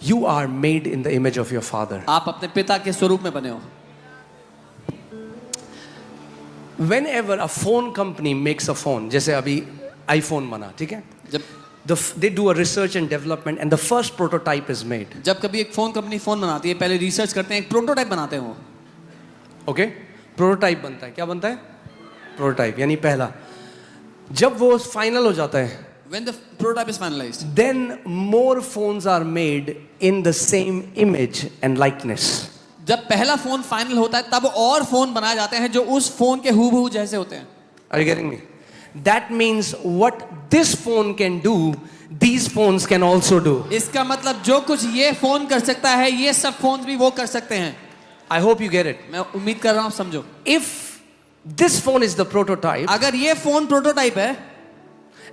You are made in the image of your Father. आप अपने पिता के स्वरूप में बने हो. Whenever a phone company makes a phone, जैसे अभी iPhone बना, ठीक है? They do a research and development, and the first prototype is made. जब कभी एक फोन कंपनी फोन बनाती है, पहले रिसर्च करते हैं, एक प्रोटोटाइप बनाते हैं वो. Okay? प्रोटोटाइप बनता है. क्या बनता है? प्रोटोटाइप यानी पहला. जब वो फाइनल हो जाता है, When the prototype is finalized, then more phones are made in the same image and likeness. जब पहला फोन फाइनल होता है, तब और फोन बनाए जाते हैं जो उस फोन के हूबहू जैसे होते हैं. Are you getting me? That means what this phone can do, these phones can also do. इसका मतलब जो कुछ ये फोन कर सकता है, ये सब फोन भी वो कर सकते हैं. I hope you get it. मैं उम्मीद कर रहा हूँ समझो. If this phone is the prototype, अगर ये फोन प्रोटोटाइप है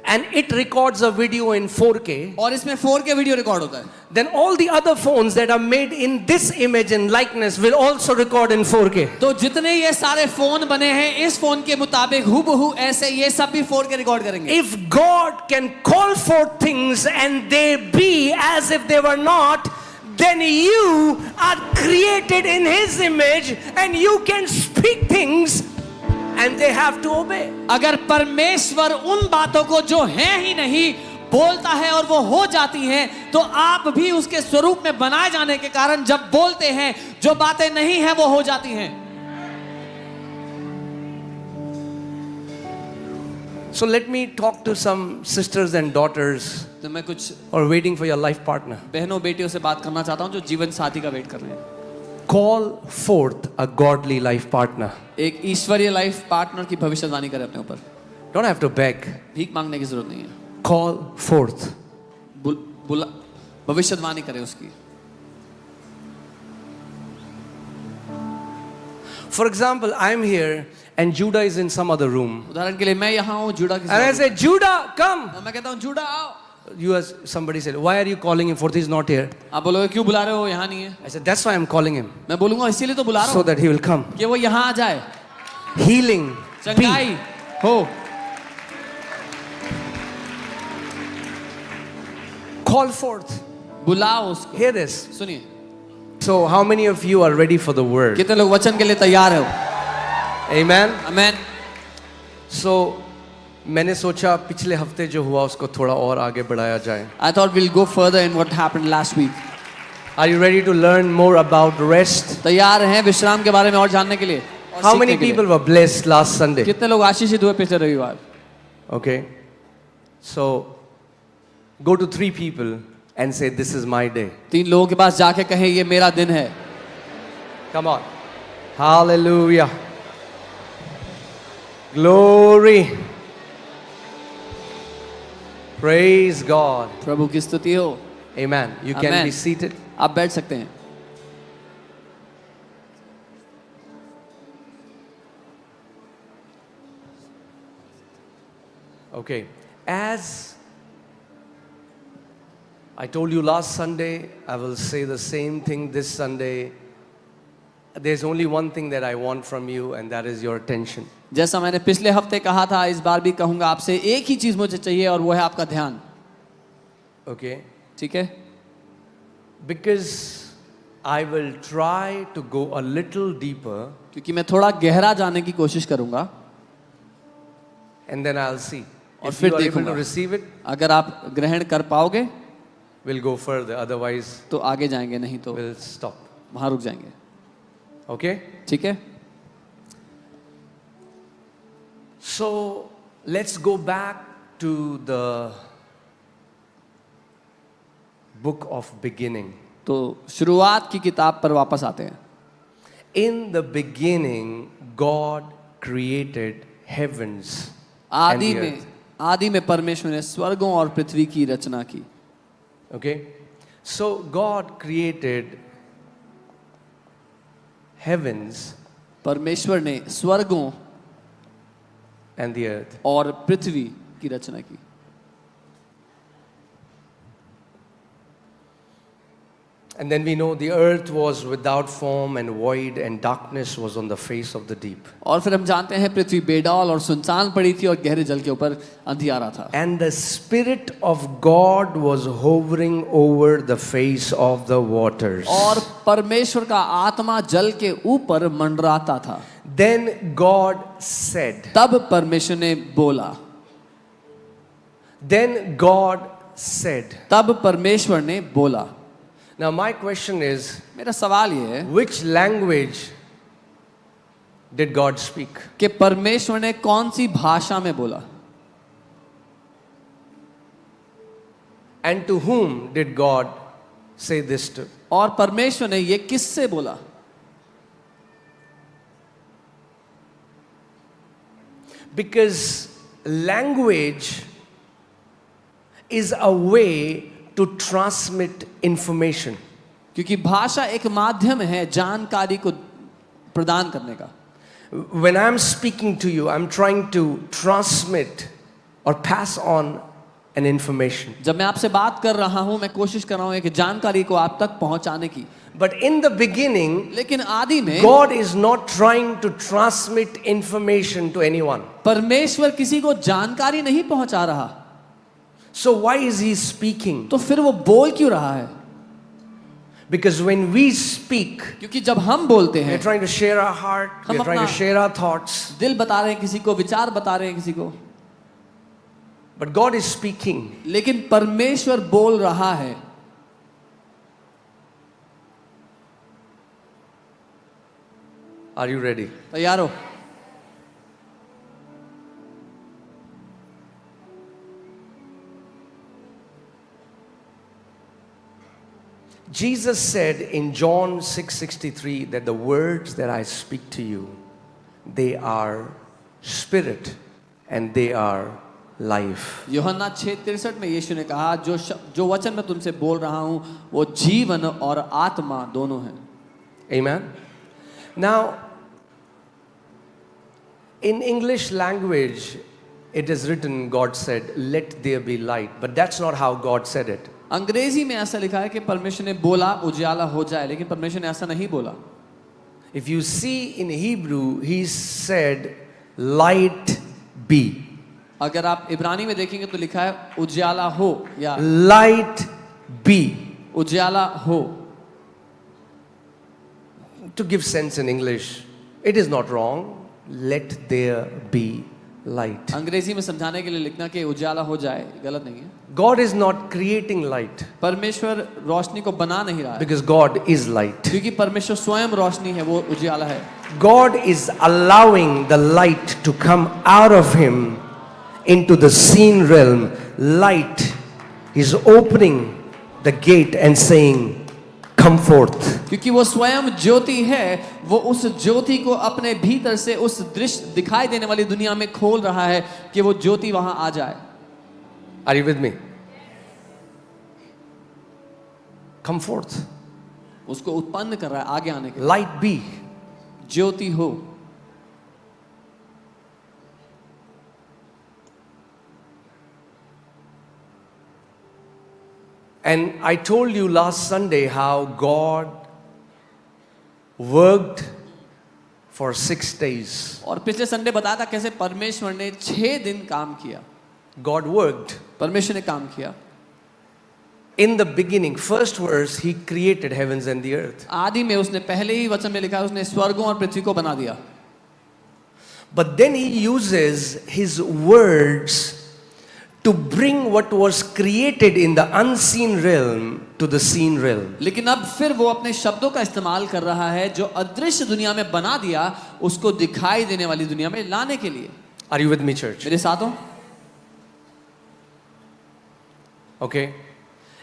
and it records a video in 4K, और इसमें 4K वीडियो रिकॉर्ड होता है, then all the other phones that are made in this image and likeness will also record in 4K. तो जितने ये सारे फोन बने हैं इस फोन के मुताबिक हूबहू ऐसे ये सब भी 4K रिकॉर्ड करेंगे. If God can call forth things and they be as if they were not, then you are created in His image and you can speak things and they have to obey. अगर परमेश्वर उन बातों को जो हैं ही नहीं बोलता है और वो हो जाती हैं, तो आप भी उसके स्वरूप में बनाए जाने के कारण जब बोलते हैं, जो बातें नहीं हैं वो हो जाती हैं. So let me talk to some sisters and daughters तो मैं कुछ who are waiting for your life partner. बहनों बेटियों से बात करना चाहता हूं जो जीवन साथी का वेट कर रहे हैं. Call forth a godly life partner. एक ईश्वरीय लाइफ पार्टनर की भविष्यवाणी करें अपने ऊपर. Don't have to beg. भीख मांगने की जरूरत नहीं है. Call forth. बुला भविष्यवाणी करें उसकी. For example, I'm here and Judah is in some other room. उदाहरण के लिए मैं यहाँ हूँ, जुड़ा And I say, Judah, come. और मैं कहता हूँ जुड़ा आओ. You as somebody said, why are you calling him? For he's not here. आप बोलोगे क्यों बुला रहे हो, यहाँ नहीं है. I said, that's why I'm calling him. मैं बोलूँगा इसीलिए तो बुला रहा So हूँ that he will come. कि वो यहाँ आ जाए. Healing. चंगाई हो. Call forth. बुलाओ उसको. Hear this. सुनिए. So how many of you are ready for the word? कितने लोग वचन के लिए तैयार हो? Amen. Amen. So मैंने सोचा पिछले हफ्ते जो हुआ उसको थोड़ा और आगे बढ़ाया जाए. I thought we'll go further in what happened last week. Are you ready to learn more about rest? तैयार हैं विश्राम के बारे में और जानने के लिए? और How सीखने many के लिए? people were blessed last Sunday? कितने लोग आशीषित हुए पिछले रविवार? Okay. So go to 3 people and say, this is my day. 3 लोगों के पास जाके कहें ये मेरा दिन है. Come on. Hallelujah. Glory. Praise God. प्रभु की स्तुति हो. Amen. You can Amen. be seated. आप बैठ सकते हैं. Okay. As I told you last Sunday, I will say the same thing this Sunday. There's only one thing that I want from you, and that is your attention. जैसा मैंने पिछले हफ्ते कहा था, इस बार भी कहूंगा आपसे, एक ही चीज मुझे चाहिए और वो है आपका ध्यान. Okay? ठीक है? Because I will try to go a little deeper, क्योंकि मैं थोड़ा गहरा जाने की कोशिश करूंगा. and then I'll see. और If फिर you are able देखूंगा. to receive it, अगर आप ग्रहण कर पाओगे we'll go further. Otherwise, तो आगे जाएंगे, नहीं तो we'll stop. वहां रुक जाएंगे. Okay? ठीक है? So let's go back to the book of beginning. तो शुरुआत की किताब पर वापस आते हैं. In the beginning, God created heavens and the earth. आदि में परमेश्वर ने स्वर्गों और पृथ्वी की रचना की. Okay? So God created heavens परमेश्वर ने स्वर्गों and the earth. और पृथ्वी की रचना की. And then we know the earth was without form and void, and darkness was on the face of the deep. और फिर हम जानते हैं पृथ्वी बेडौल और सुनसान पड़ी थी और गहरे जल के ऊपर अंधियारा था। And the Spirit of God was hovering over the face of the waters. और परमेश्वर का आत्मा जल के ऊपर मंडराता था। Then God said. तब परमेश्वर ने बोला। Then God said. तब परमेश्वर ने बोला। Now my question is, मेरा सवाल ये है which language did God speak? कि परमेश्वर ने कौन सी भाषा में बोला? And to whom did God say this to? और परमेश्वर ने ये किससे बोला? Because language is a way to transmit information. क्योंकि भाषा एक माध्यम है जानकारी को प्रदान करने का। When I'm speaking to you, I'm trying to transmit or pass on an information. जब मैं आपसे बात कर रहा हूं मैं कोशिश कर रहा हूं एक जानकारी को आप तक पहुंचाने की। But in the beginning, लेकिन आदि में God is not trying to transmit information to anyone. परमेश्वर किसी को जानकारी नहीं पहुंचा रहा। So why is he speaking? तो फिर वो बोल क्यों रहा है? Because when we speak, क्योंकि जब हम बोलते we're हैं trying to share our heart, हम we're trying to अपना- share our thoughts. दिल बता रहे हैं किसी को, विचार बता रहे हैं किसी को, But God is speaking. लेकिन परमेश्वर बोल रहा है। Are you ready? तैयार हो? Jesus said in John 6:63 that the words that I speak to you, they are spirit and they are life. यूहन्ना 6:63 में यीशु ने कहा जो वचन मैं तुमसे बोल रहा हूं वो जीवन और आत्मा दोनों हैं। Amen. Now, in English language, it is written, God said, let there be light. But that's not how God said it. अंग्रेजी में ऐसा लिखा है कि परमेश्वर ने बोला उजाला हो जाए, लेकिन परमेश्वर ने ऐसा नहीं बोला। If you see in Hebrew, he said, light be. अगर आप इब्रानी में देखेंगे तो लिखा है उजाला हो या Light be. उजाला हो। To give sense in English, it is not wrong. Let there be light. अंग्रेजी में समझाने के लिए लिखना कि उजाला हो जाए गलत नहीं है। God is not creating light परमेश्वर रोशनी को बना नहीं रहा है, because God is light. क्योंकि परमेश्वर स्वयं रोशनी है, वो उजाला है। God is allowing the light to come out of him into the seen realm. Light is opening the gate and saying, come forth. क्योंकि वो स्वयं ज्योति है, वो उस ज्योति को अपने भीतर से उस दृश्य दिखाई देने वाली दुनिया में खोल रहा है कि वो ज्योति वहां आ जाए। Are you with me? Come forth. उसको उत्पन्न कर रहा है आगे आने के लिए। Light be. ज्योति हो। And I told you last Sunday how God worked for 6 days. और पिछले संडे बताया था कैसे परमेश्वर ने 6 दिन काम किया। God worked. परमेश्वर ने काम किया। In the beginning, first verse, he created heavens and the earth. आदि में उसने पहले ही वचन में लिखा है उसने स्वर्गों और पृथ्वी को बना दिया। But then he uses his words to bring what was created in the unseen realm to the seen realm. लेकिन अब फिर वो अपने शब्दों का इस्तेमाल कर रहा है जो अदृश्य दुनिया में बना दिया उसको दिखाई देने वाली दुनिया में लाने के लिए। Are you with me, church? मेरे साथ हो? Okay.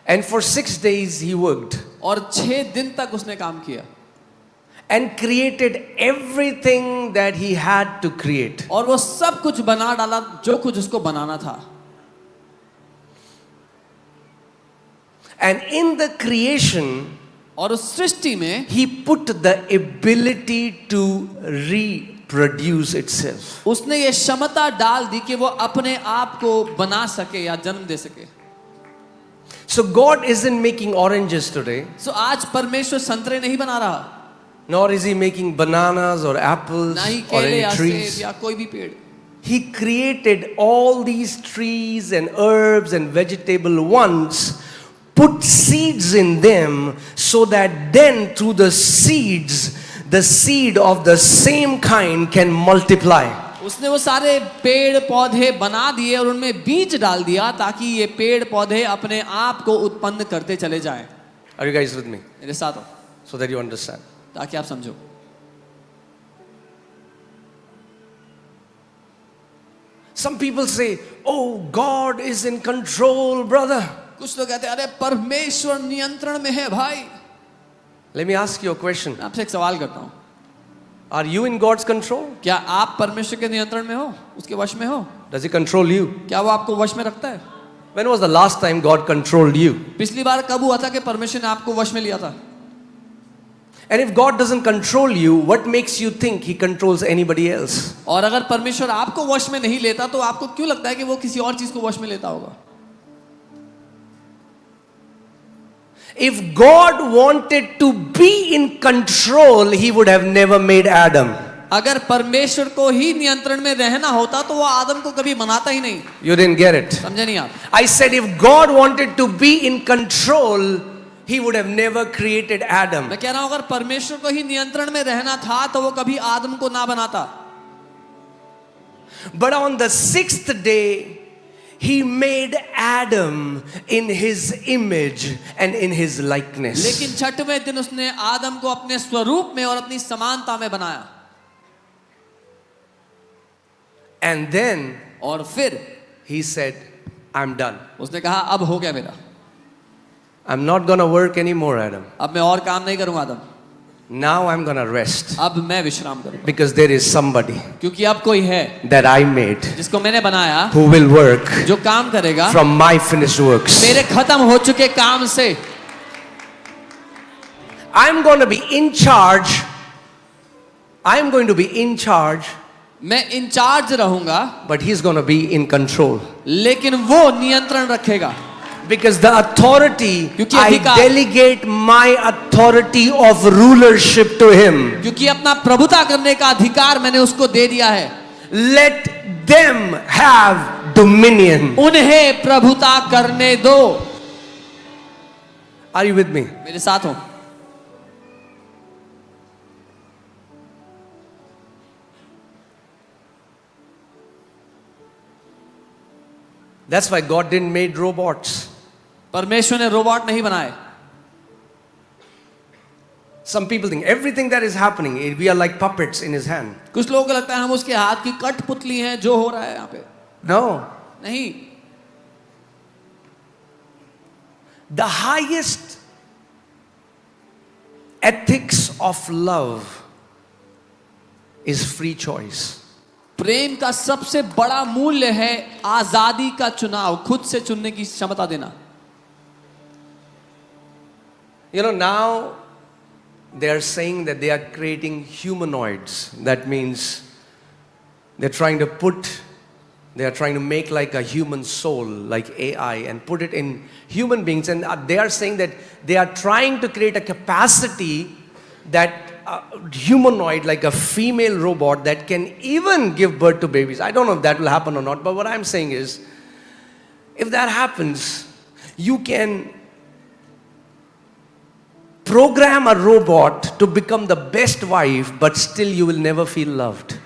And for 6 days he worked और 6 दिन तक उसने काम किया and created everything that he had to create. और वो सब कुछ बना डाला जो कुछ उसको बनाना था। And in the creation, और उस सृष्टि में he put the ability to reproduce itself. उसने ये क्षमता डाल दी कि वो अपने आप को बना सके या जन्म दे सके। So God isn't making oranges today, सो आज परमेश्वर संतरे नहीं बना रहा, nor is he making bananas or apples ना ही or केले any या trees. सेब या कोई भी पेड़. He created all these trees and herbs and vegetable once, put seeds in them so that then through the seeds, the seed of the same kind can multiply. उसने वो सारे पेड़ पौधे बना दिए और उनमें बीज डाल दिया ताकि ये पेड़ पौधे अपने आप को उत्पन्न करते चले जाएं. Are you guys with me? मेरे साथ हो So that you understand. ताकि आप समझो. Some people say, oh, God is in control, brother. कुछ लोग कहते हैं अरे परमेश्वर नियंत्रण में है भाई. Let me ask you a question. मैं आपसे एक सवाल करता हूँ, Are you in God's control? क्या आप परमेश्वर के नियंत्रण में हो, उसके वश में हो? Does he control you? क्या वो आपको वश में रखता है? When was the last time God controlled you? पिछली बार कब हुआ था कि परमेश्वर ने आपको वश में लिया था? And if God doesn't control you, what makes you think he controls anybody else? और अगर परमेश्वर आपको वश में नहीं लेता तो आपको क्यों लगता है कि वो किसी और चीज को वश में लेता होगा? If God wanted to be in control, he would have never made Adam. अगर परमेश्वर को ही नियंत्रण में रहना होता तो वो आदम को कभी बनाता ही नहीं. You didn't get it. समझे नहीं आप? I said if God wanted to be in control, he would have never created Adam. मैं कह रहा हूं अगर परमेश्वर को ही नियंत्रण में रहना था तो वो कभी आदम को ना बनाता. But on the sixth day, he made Adam in his image and in his likeness. लेकिन छठवें दिन उसने आदम को अपने स्वरूप में और अपनी समानता में बनाया. And then और फिर he said, I'm done. उसने कहा अब हो गया मेरा, I'm not gonna work anymore, Adam. अब मैं और काम नहीं करूंगा आदम, Now I'm gonna rest. अब मैं विश्राम करूंगा. Because there is somebody क्योंकि अब कोई है that I made जिसको मैंने बनाया, who will work जो काम करेगा from my finished works. मेरे खत्म हो चुके काम से. I'm going to be in charge. I'm going to be in charge, मैं इंचार्ज रहूंगा but he's going to be in control. लेकिन वो नियंत्रण रखेगा. Because the authority, क्योंकि I अधिकार- delegate my authority of rulership to him. क्योंकि अपना प्रभुता करने का अधिकार मैंने उसको दे दिया है. Let them have dominion. उन्हें प्रभुता करने दो. Are you with me? मेरे साथ हो. That's why God didn't make robots. परमेश्वर ने रोबोट नहीं बनाए. Some people think everything that is happening, we are like puppets in his hand. कुछ लोगों को लगता है हम उसके हाथ की कठपुतली हैं जो हो रहा है यहाँ पे. No. नहीं. The highest ethics of love is free choice. प्रेम का सबसे बड़ा मूल्य है आजादी का चुनाव, खुद से चुनने की क्षमता देना. You know, now they are saying that they are creating humanoids. That means they're trying to make like a human soul, like AI, and put it in human beings. And they are saying that they are trying to create a capacity that humanoid, like a female robot that can even give birth to babies. I don't know if that will happen or not, but what I'm saying is, if that happens, you can program a robot to become the best wife, but still you will never feel loved.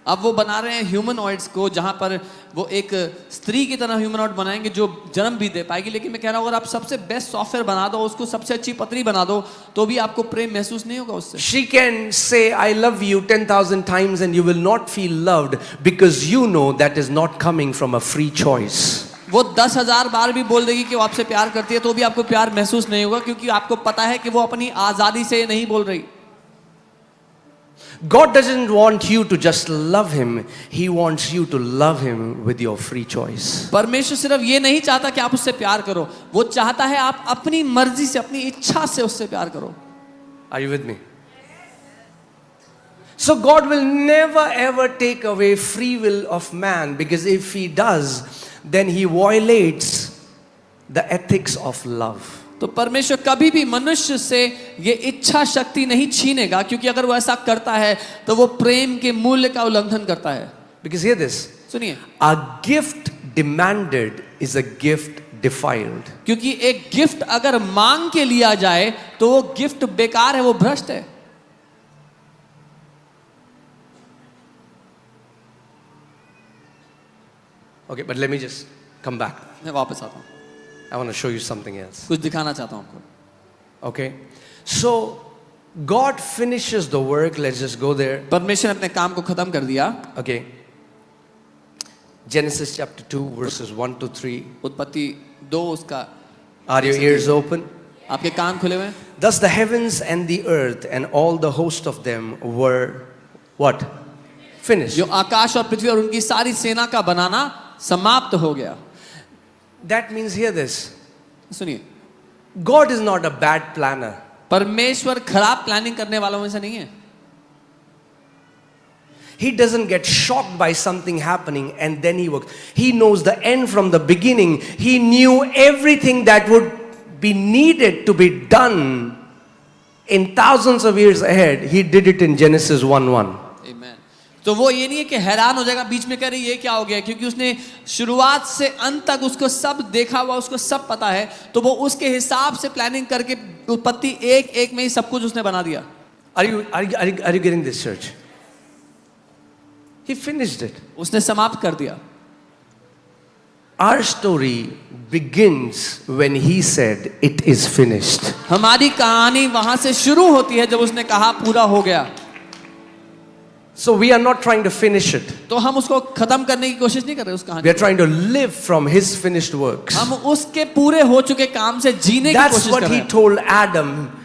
अब वो बना रहे हैं humanoids को जहां पर वो एक स्त्री की तरह ह्यूमनॉइड बनाएंगे जो जन्म भी दे पाएगी. लेकिन मैं कह रहा हूं अगर आप सबसे बेस्ट सॉफ्टवेयर बना दो, उसको सबसे अच्छी पत्री बना दो, तो भी आपको प्रेम महसूस नहीं होगा उससे. She can say, I love you 10,000 times and you will not feel loved because you know that is not coming from a free choice. वो 10,000 बार भी बोल देगी कि वो आपसे प्यार करती है तो भी आपको प्यार महसूस नहीं होगा क्योंकि आपको पता है कि वो अपनी आजादी से नहीं बोल रही. God doesn't want you to just love him. He wants you to love him with your free choice. परमेश्वर सिर्फ ये नहीं चाहता कि आप उससे प्यार करो, वो चाहता है आप अपनी मर्जी से, अपनी इच्छा से उससे प्यार करो. Are you with me? So God will never ever take away free will of man, because if he does, then he violates the ethics of love. तो परमेश्वर कभी भी मनुष्य से ये इच्छा शक्ति नहीं छीनेगा, क्योंकि अगर वो ऐसा करता है तो वो प्रेम के मूल्य का उल्लंघन करता है। Because hear this, सुनिए, a gift demanded is a gift defiled. क्योंकि एक गिफ्ट अगर मांग के लिया जाए तो वो गिफ्ट बेकार है, वो भ्रष्ट है। Okay, but let me just come back. मैं वापस आता हूँ, I want to show you something else. कुछ दिखाना चाहता हूँ आपको। Okay, so God finishes the work. Let's just go there. परमेश्वर ने अपने काम को खत्म कर दिया। Okay, Genesis chapter 2 verses 1 to 3. उत्पत्ति 2 उसका, Are your ears open? आपके कान खुले हुए हैं। Thus the heavens and the earth and all the host of them were what? Finished. जो आकाश और पृथ्वी और उनकी सारी सेना का बनाना समाप्त हो गया। That means, hear this, सुनिए, God is not a bad planner. परमेश्वर खराब प्लानिंग करने वालों में से नहीं है। He doesn't get shocked by something happening and then he works. He knows the end from the beginning. He knew everything that would be needed to be done in thousands of years ahead. He did it in Genesis 1:1. Amen. तो वो ये नहीं है कि हैरान हो जाएगा बीच में, कह रही ये क्या हो गया, क्योंकि उसने शुरुआत से अंत तक उसको सब देखा हुआ, उसको सब पता है, तो वो उसके हिसाब से प्लानिंग करके उत्पत्ति 1:1 में ही सब कुछ उसने बना दिया। Are you getting this, church? He finished it. उसने समाप्त कर दिया। Our story begins when he said it is finished. हमारी कहानी वहां से शुरू होती है जब उसने कहा पूरा हो गया। So we are not trying to finish it. तो हम उसको खत्म करने की कोशिश नहीं कर रहे उस कहानी We are trying to live from his finished works. हम उसके पूरे हो चुके काम से जीने की That's कोशिश what कर he रहे हैं। told Adam.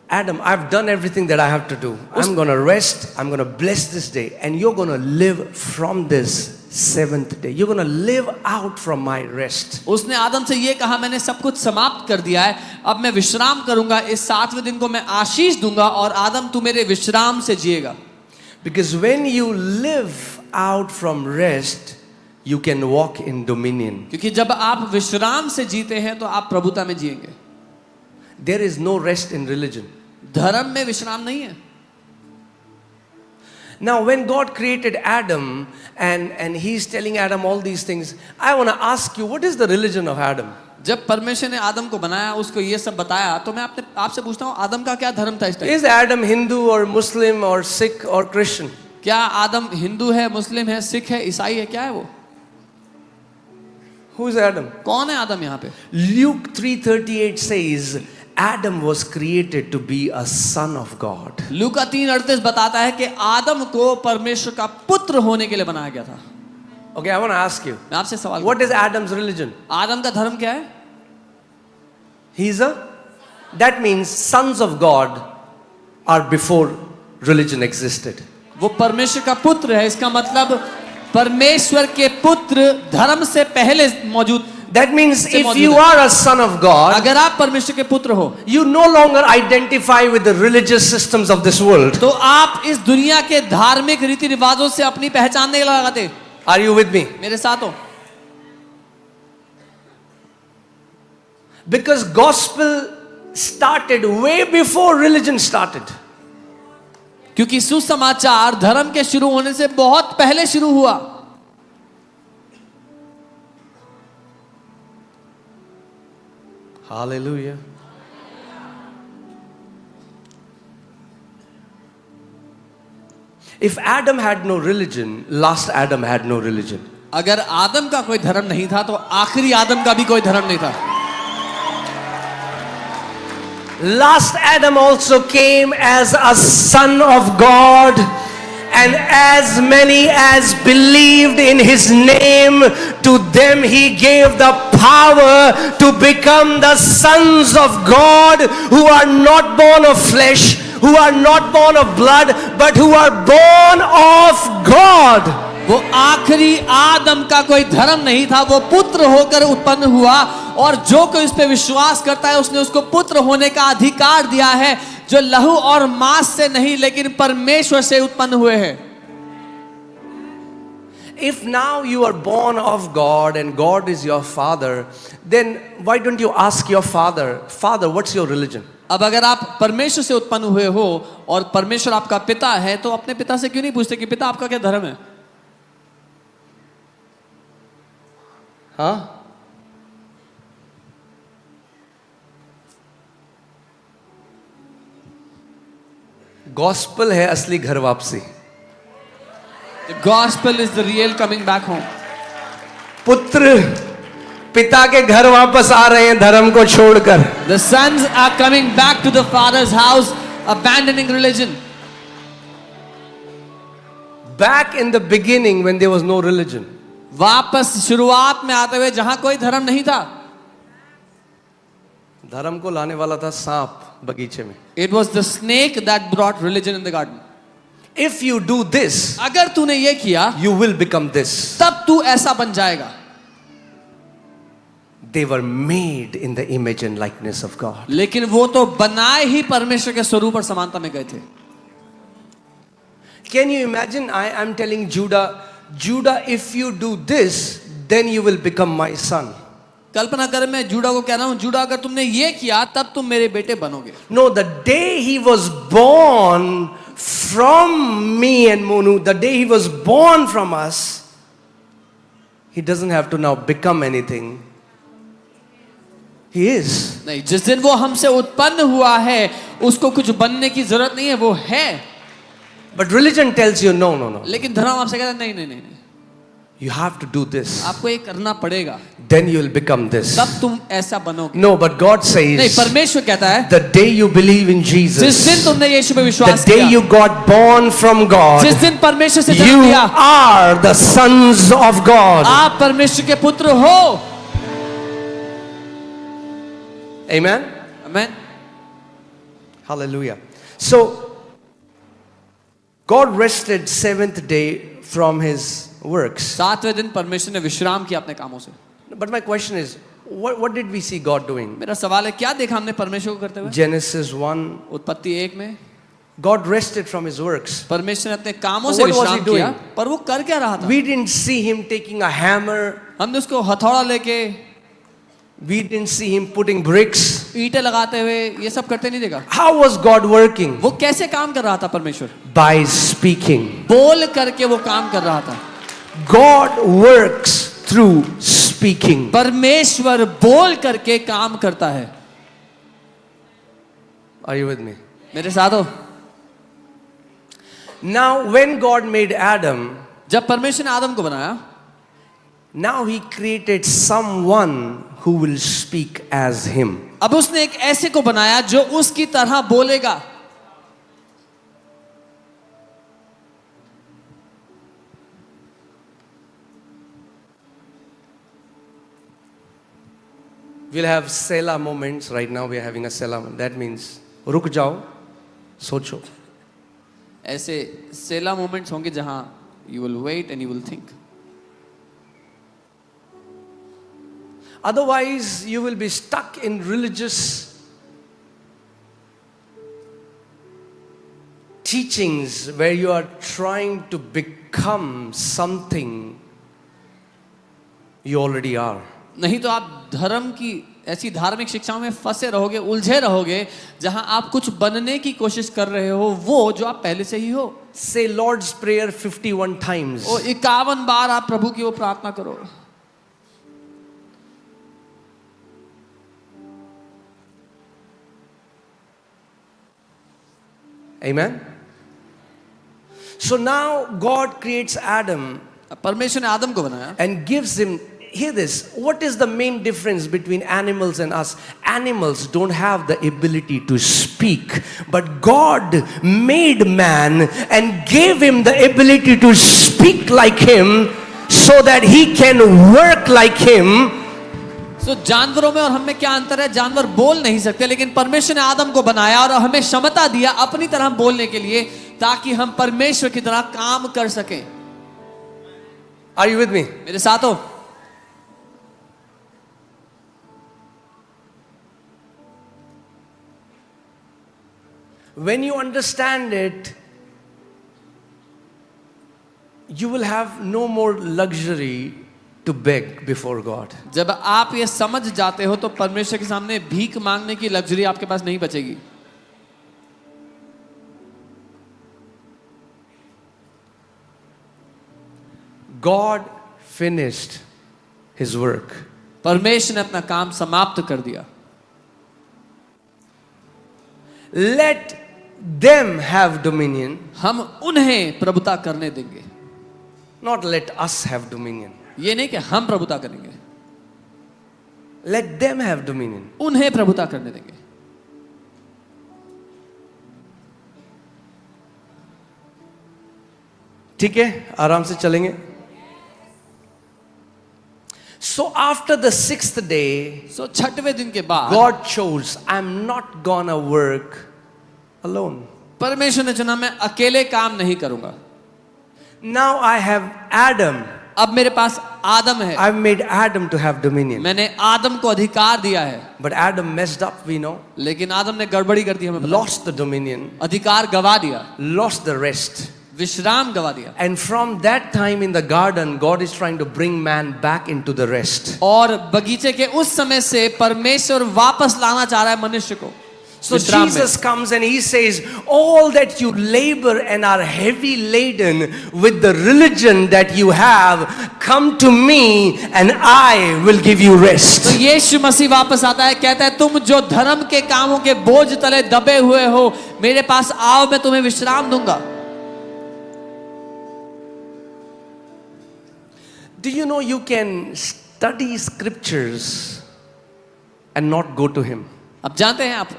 Adam, I've done everything that I have to do. I'm going to rest. I'm going to bless this day. And you're going to live from this seventh day. You're going to live out from my rest. उसने आदम से ये कहा, मैंने सब कुछ समाप्त कर दिया है, अब मैं विश्राम करूंगा, इस 7वें दिन को मैं आशीष दूंगा और आदम तू मेरे विश्राम से जिएगा। Because when you live out from rest, you can walk in dominion. क्योंकि जब आप विश्राम से जीते हैं तो आप प्रभुता में जिएंगे। There is no rest in religion. धर्म में विश्राम नहीं है। Now, when God created Adam and he's telling Adam all these things, I want to ask you, what is the religion of Adam? जब परमेश्वर ने आदम को बनाया, उसको ये सब बताया, तो मैं आपसे पूछता हूँ, आदम का क्या धर्म था इस time? Is Adam Hindu or Muslim or Sikh or Christian? क्या आदम हिंदू है, मुस्लिम है, सिख है, ईसाई है, क्या है वो? Who is Adam? कौन है आदम यहाँ पे? Luke 3:38 says, Adam was created to be a son of God. लूका 3:38 बताता है कि आदम को परमेश्वर का पुत्र होने के लिए बनाया गया था। Okay, I want to ask you, मैं आपसे सवाल what is Adam's religion? आदम का धर्म क्या है? That means sons of God are before religion existed. वो परमेश्वर का पुत्र है, इसका मतलब परमेश्वर के पुत्र धर्म से पहले मौजूद। That means if you are a son of God, अगर आप परमेश्वर के पुत्र हो, you no longer identify with the religious systems of this world. तो आप इस दुनिया के धार्मिक रीति रिवाजों से अपनी पहचान नहीं लगाते। Are you with me? मेरे साथ हो? Because gospel started way before religion started. क्योंकि सुसमाचार धर्म के शुरू होने से बहुत पहले शुरू हुआ। Hallelujah. If Adam had no religion, last Adam had no religion. अगर आदम का कोई धर्म नहीं था तो आखिरी आदम का भी कोई धर्म नहीं था। Last Adam also came as a son of God, and as many as believed in his name, to them he gave the power to become the sons of God, who are not born of flesh, who are not born of blood, but who are born of God. वो आखिरी आदम का कोई धर्म नहीं था, वो पुत्र होकर उत्पन्न हुआ, और जो कोई उस पर विश्वास करता है उसने उसको पुत्र होने का अधिकार दिया है, जो लहू और मांस से नहीं लेकिन परमेश्वर से उत्पन्न हुए हैं। If now you are born of God and God is your father, then why don't you ask your father, Father, what's your religion? अब अगर आप परमेश्वर से उत्पन्न हुए हो और परमेश्वर आपका पिता है, तो अपने पिता से क्यों नहीं पूछते कि पिता आपका क्या धर्म है? हाँ? गॉस्पेल है असली घर वापसी. The gospel is the real coming back home. पुत्र पिता के घर वापस आ रहे हैं धर्म को छोड़कर. The sons are coming back to the father's house, abandoning religion. Back in the beginning when there was no religion. वापस शुरुआत में आते हुए जहां कोई धर्म नहीं था. धर्म को लाने वाला था सांप बगीचे में. It was the snake that brought religion in the garden. If you do this, अगर तूने ये किया, you will become this. तब तू ऐसा बन जाएगा. They were made in the image and likeness of God. लेकिन वो तो बनाए ही परमेश्वर के स्वरूप और समानता में गए थे. Can you imagine? I am telling Judah, if you do this, then you will become my son. कल्पना कर, मैं जूडा को कह रहा हूं, जूडा अगर तुमने ये किया तब तुम मेरे बेटे बनोगे. No, the day he was born from me and Monu, the day he was born from us, he doesn't have to now become anything. He is. नहीं, जिस दिन वो हमसे उत्पन्न हुआ है उसको कुछ बनने की जरूरत नहीं है, वो है. But religion tells you no. लेकिन धर्म आपसे कहता है नहीं. You have to do this. आपको ये करना पड़ेगा. Then you will become this. तब तुम ऐसा बनोगे. No, but God says, नहीं, परमेश्वर कहता है, the day you believe in Jesus, जिस दिन तुमने यीशु पे the विश्वास day किया, you got born from God, जिस दिन परमेश्वर से you जन्म लिया, are the sons of God. आप परमेश्वर के पुत्र हो. Amen? Amen. Hallelujah. So, God rested seventh day from his works. 7वें दिन परमेश्वर ने विश्राम किया अपने कामों से. But my question is, what did we see God doing? मेरा सवाल है, क्या देखा हमने परमेश्वर को करते हुए? Genesis 1, उत्पत्ति 1 में God rested from his works. परमेश्वर ने अपने कामों से What was विश्राम he doing? किया, पर वो कर क्या रहा था? We didn't see him taking a hammer. हमने उसको हथौड़ा लेके, We didn't see him putting bricks. ईंटें लगाते हुए ये सब करते नहीं देखा. How was God working? वो कैसे काम कर रहा था परमेश्वर? By speaking. बोल करके वो काम कर रहा था. God works through speaking. परमेश्वर बोल करके काम करता है. Are you with me? मेरे साथ हो? Now, when God made Adam, जब परमेश्वर ने आदम को बनाया, now he created someone who will speak as him. अब उसने एक ऐसे को बनाया जो उसकी तरह बोलेगा. We'll have Selah moments. Right now we are having a Selah moment. That means रुक जाओ, सोचो. ऐसे सेला मोमेंट्स होंगे जहां you will wait and you will think. Otherwise, you will be stuck in religious teachings where you are trying to become something you already are. नहीं तो आप धर्म की ऐसी धार्मिक शिक्षाओं में फंसे रहोगे, उलझे रहोगे, जहां आप कुछ बनने की कोशिश कर रहे हो वो जो आप पहले से ही हो. Say Lord's Prayer 51 times. वो 51 बार आप प्रभु की वो प्रार्थना करो. Amen? So now God creates Adam परमेश्वर ने आदम को बनाया and gives him, hear this, what is the main difference between animals and us? Animals don't have the ability to speak, but God made man and gave him the ability to speak like him so that he can work like him. तो जानवरों में और हम में क्या अंतर है? जानवर बोल नहीं सकते, लेकिन परमेश्वर ने आदम को बनाया और हमें क्षमता दिया अपनी तरह बोलने के लिए, ताकि हम परमेश्वर की तरह काम कर सकें. Are you with me? मेरे साथ हो? When you understand it, you will have no more luxury to beg before God. जब आप ये समझ जाते हो तो परमेश्वर के सामने भीख मांगने की लग्जरी आपके पास नहीं बचेगी. God finished his work. परमेश्वर ने अपना काम समाप्त कर दिया. Let them have dominion, हम उन्हें प्रभुता करने देंगे. not let us have dominion. ये नहीं कि हम प्रभुता करेंगे, Let them have dominion. उन्हें प्रभुता करने देंगे. ठीक है, आराम से चलेंगे. So after the 6th day, सो छठवें दिन के बाद God chose, I'm not gonna work alone. परमेश्वर ने चुना मैं अकेले काम नहीं करूंगा. Now I have Adam. अब मेरे पास आदम है. I've made Adam to have dominion. मैंने आदम को अधिकार दिया है. But Adam messed up, we know. लेकिन आदम ने गड़बड़ी कर दी. हमें पता है. Lost the dominion, अधिकार गवा दिया, lost the rest. विश्राम गवा दिया. And from that time in the garden, God is trying to bring man back into the rest. और बगीचे के उस समय से परमेश्वर वापस लाना चाह रहा है मनुष्य को. So विश्राम में. Jesus comes and he says, all that you labor and are heavy laden with the religion that you have, come to me and I will give you तो rest. यीशु मसीह वापस आता है, कहता है तुम जो धर्म के कामों के बोझ तले दबे हुए हो, मेरे पास आओ, मैं तुम्हें विश्राम दूंगा. Do you know you can study scriptures and not go to him? अब जानते हैं आप,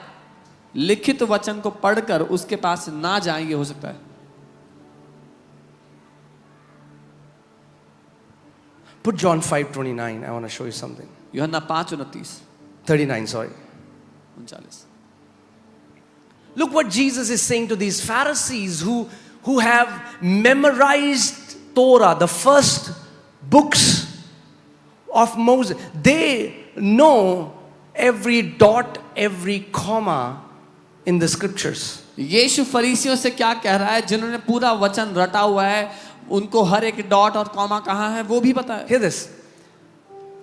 लिखित वचन को पढ़कर उसके पास ना जाएंगे, हो सकता है. Put John 5:29. I want to show you something. यूहन्ना 5:29, 39, sorry. 39. Look what Jesus is saying to these Pharisees who have memorized Torah, the first books of Moses. They know every dot, every comma in the scriptures. यीशु फरीसियों से क्या कह रहा है, जिन्होंने पूरा वचन रटा हुआ है, उनको हर एक डॉट और कॉमा कहाँ है वो भी पता है. Hear this.